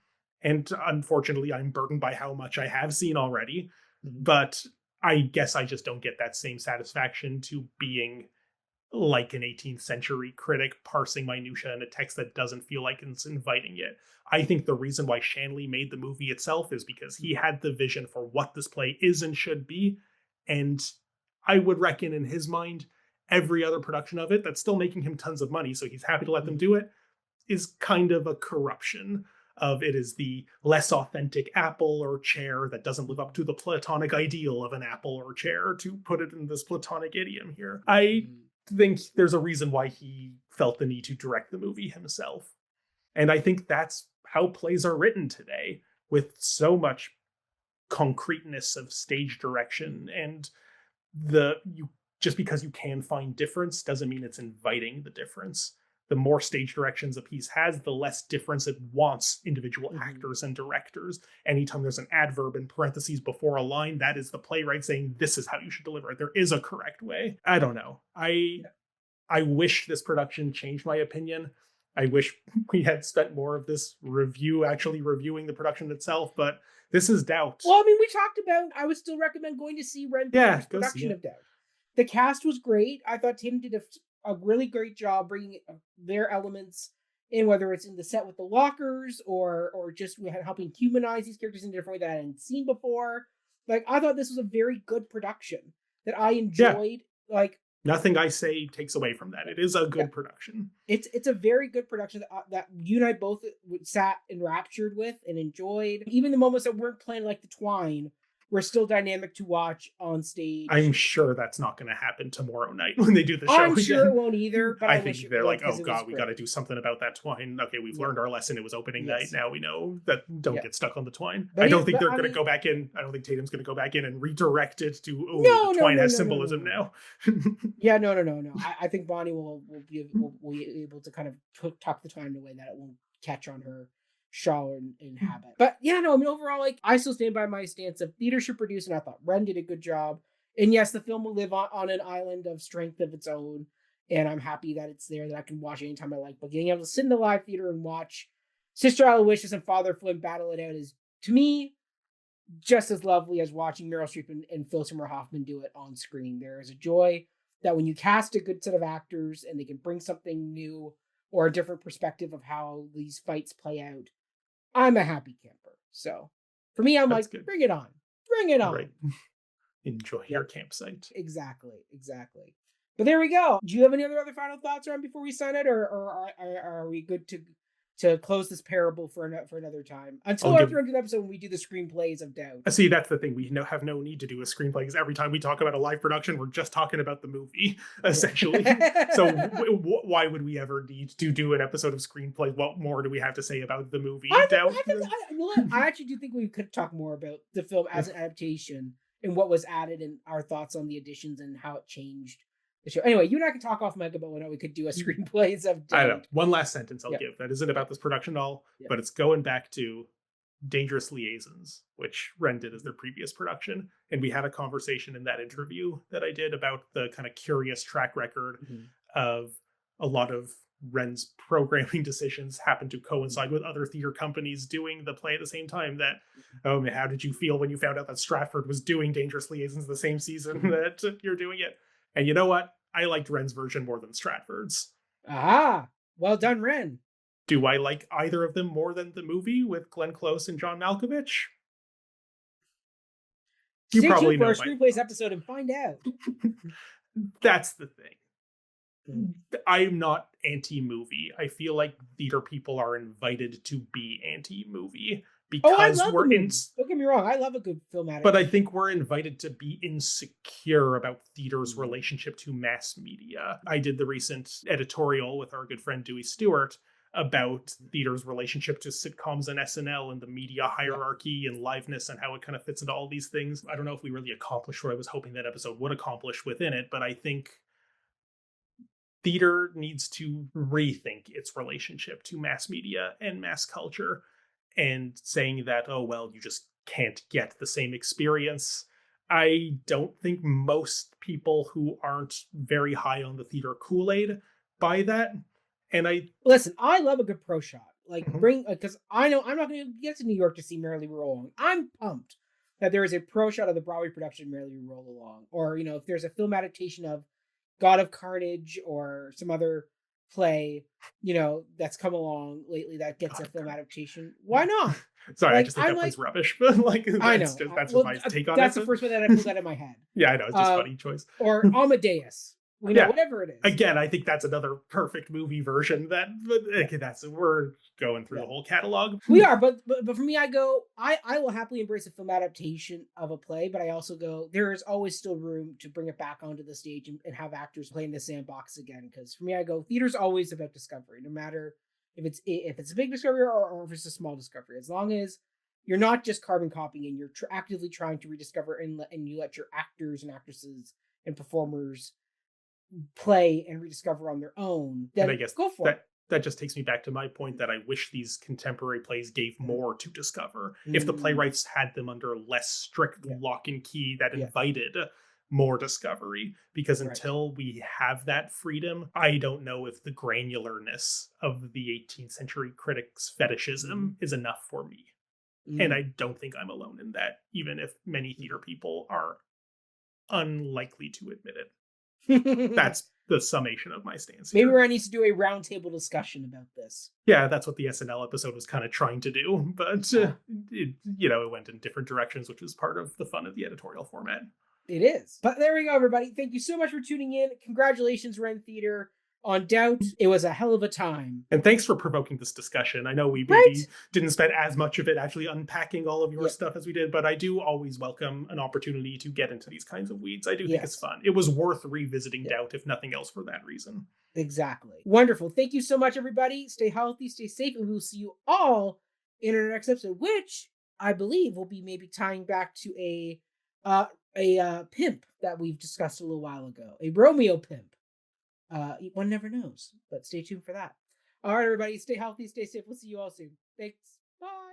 And unfortunately, I'm burdened by how much I have seen already. But I guess I just don't get that same satisfaction to being like an 18th century critic parsing minutia in a text that doesn't feel like it's inviting it. I think the reason why Shanley made the movie itself is because he had the vision for what this play is and should be. And I would reckon in his mind, every other production of it that's still making him tons of money, so he's happy to let them do it, is kind of a corruption of it is the less authentic apple or chair that doesn't live up to the Platonic ideal of an apple or chair, to put it in this Platonic idiom here. I think there's a reason why he felt the need to direct the movie himself. And I think that's how plays are written today, with so much concreteness of stage direction. And just because you can find difference doesn't mean it's inviting the difference. The more stage directions a piece has, the less difference it wants individual actors and directors. Anytime there's an adverb in parentheses before a line, that is the playwright saying, this is how you should deliver it. There is a correct way. I don't know. I wish this production changed my opinion. I wish we had spent more of this review actually reviewing the production itself, but this is Doubt. Well, I mean, we talked about, I would still recommend going to see Wren Theatre's production of Doubt. The cast was great. I thought Tatum did a really great job bringing their elements in, whether it's in the set with the lockers or just helping humanize these characters in a different way that I hadn't seen before. Like, I thought this was a very good production that I enjoyed. Yeah. Like, nothing I say takes away from that. It is a good production. It's a very good production that you and I both sat enraptured with and enjoyed. Even the moments that weren't planned, like the twine, were still dynamic to watch on stage. I'm sure that's not going to happen tomorrow night when they do the show. I'm sure it won't either. But I think they're like, oh God, we got to do something about that twine. Okay, we've learned our lesson. It was opening night. Now we know that don't get stuck on the twine. But I don't think they're going to go back in. I don't think Tatum's going to go back in and redirect it to, the twine has symbolism now. Yeah, no. I think Bonnie will be able to kind of tuck the twine away that it won't catch on her shawl and habit. But yeah, no, I mean, overall, like, I still stand by my stance of theater should produce, and I thought Wren did a good job. And yes, the film will live on an island of strength of its own, and I'm happy that it's there, that I can watch anytime I like. But getting able to sit in the live theater and watch Sister Aloysius and Father Flynn battle it out is, to me, just as lovely as watching Meryl Streep and Phil Seymour Hoffman do it on screen. There is a joy that when you cast a good set of actors and they can bring something new or a different perspective of how these fights play out, I'm a happy camper. So for me, I'm That's like, good. Bring it on. Bring it on. Right. Enjoy your campsite. Exactly. But there we go. Do you have any other final thoughts around before we sign it, or are we good to close this parable for another time until our 300th episode when we do the screenplays of Doubt? See, that's the thing. We have no need to do a screenplay because every time we talk about a live production, we're just talking about the movie, essentially. So why would we ever need to do an episode of screenplay? What more do we have to say about the movie? Doubt? I actually do think we could talk more about the film as an adaptation and what was added and our thoughts on the additions and how it changed the show. Anyway, you and I can talk off mic about when we could do a screenplays of Doubt. I don't know. One last sentence I'll give that isn't about this production at all, but it's going back to Dangerous Liaisons, which Wren did as their previous production. And we had a conversation in that interview that I did about the kind of curious track record of a lot of Wren's programming decisions happen to coincide with other theater companies doing the play at the same time. That, how did you feel when you found out that Stratford was doing Dangerous Liaisons the same season that you're doing it? And you know what? I liked Wren's version more than Stratford's. Ah, well done, Wren. Do I like either of them more than the movie with Glenn Close and John Malkovich? You probably know. Stay tuned for our screenplays episode and find out. That's the thing. I'm not anti-movie. I feel like theater people are invited to be anti-movie. Because I love don't get me wrong, I love a good film adaptation. But I think we're invited to be insecure about theater's relationship to mass media. I did the recent editorial with our good friend Dewey Stewart about theater's relationship to sitcoms and SNL and the media hierarchy and liveness and how it kind of fits into all these things. I don't know if we really accomplished what I was hoping that episode would accomplish within it, but I think theater needs to rethink its relationship to mass media and mass culture. And saying that, you just can't get the same experience. I don't think most people who aren't very high on the theater Kool-Aid buy that. And listen, I love a good pro shot. Like, because I know I'm not going to get to New York to see Merrily Roll Along. I'm pumped that there is a pro shot of the Broadway production Merrily Roll Along. Or, if there's a film adaptation of God of Carnage or some other play, that's come along lately that gets a film adaptation, why not? Sorry, I Like, just think I'm that play's like, rubbish, but like I that's know. just that's just Well, my take on that's it. the But first one that I pulled out of my head. yeah, I know it's just funny choice. Or Amadeus, Yeah. whatever it is. Again, I think that's another perfect movie version. We're going through the whole catalog. We are, but for me, I will happily embrace a film adaptation of a play, but I also go, there is always still room to bring it back onto the stage and have actors play in the sandbox again. Because for me, I go, theater's always about discovery, no matter if it's a big discovery or if it's a small discovery. As long as you're not just carbon copying and you're actively trying to rediscover and you let your actors and actresses and performers play and rediscover on their own, then and I guess go for it. That just takes me back to my point that I wish these contemporary plays gave more to discover. If the playwrights had them under less strict lock and key that invited more discovery, because until we have that freedom, I don't know if the granularness of the 18th century critic's fetishism is enough for me. And I don't think I'm alone in that, even if many theater people are unlikely to admit it. That's the summation of my stance here. Maybe Ryan needs to do a roundtable discussion about this. Yeah, that's what the SNL episode was kind of trying to do, but it went in different directions, which is part of the fun of the editorial format. It is. But there we go, everybody. Thank you so much for tuning in. Congratulations, Wren Theatre, on Doubt. It was a hell of a time. And thanks for provoking this discussion. I know we maybe didn't spend as much of it actually unpacking all of your stuff as we did, but I do always welcome an opportunity to get into these kinds of weeds. I do think it's fun. It was worth revisiting Doubt, if nothing else, for that reason. Exactly. Wonderful. Thank you so much, everybody. Stay healthy, stay safe, and we'll see you all in our next episode, which I believe will be maybe tying back to a pimp that we've discussed a little while ago, a Romeo pimp. One never knows, but stay tuned for that. All right, everybody, stay healthy, stay safe. We'll see you all soon. Thanks. Bye.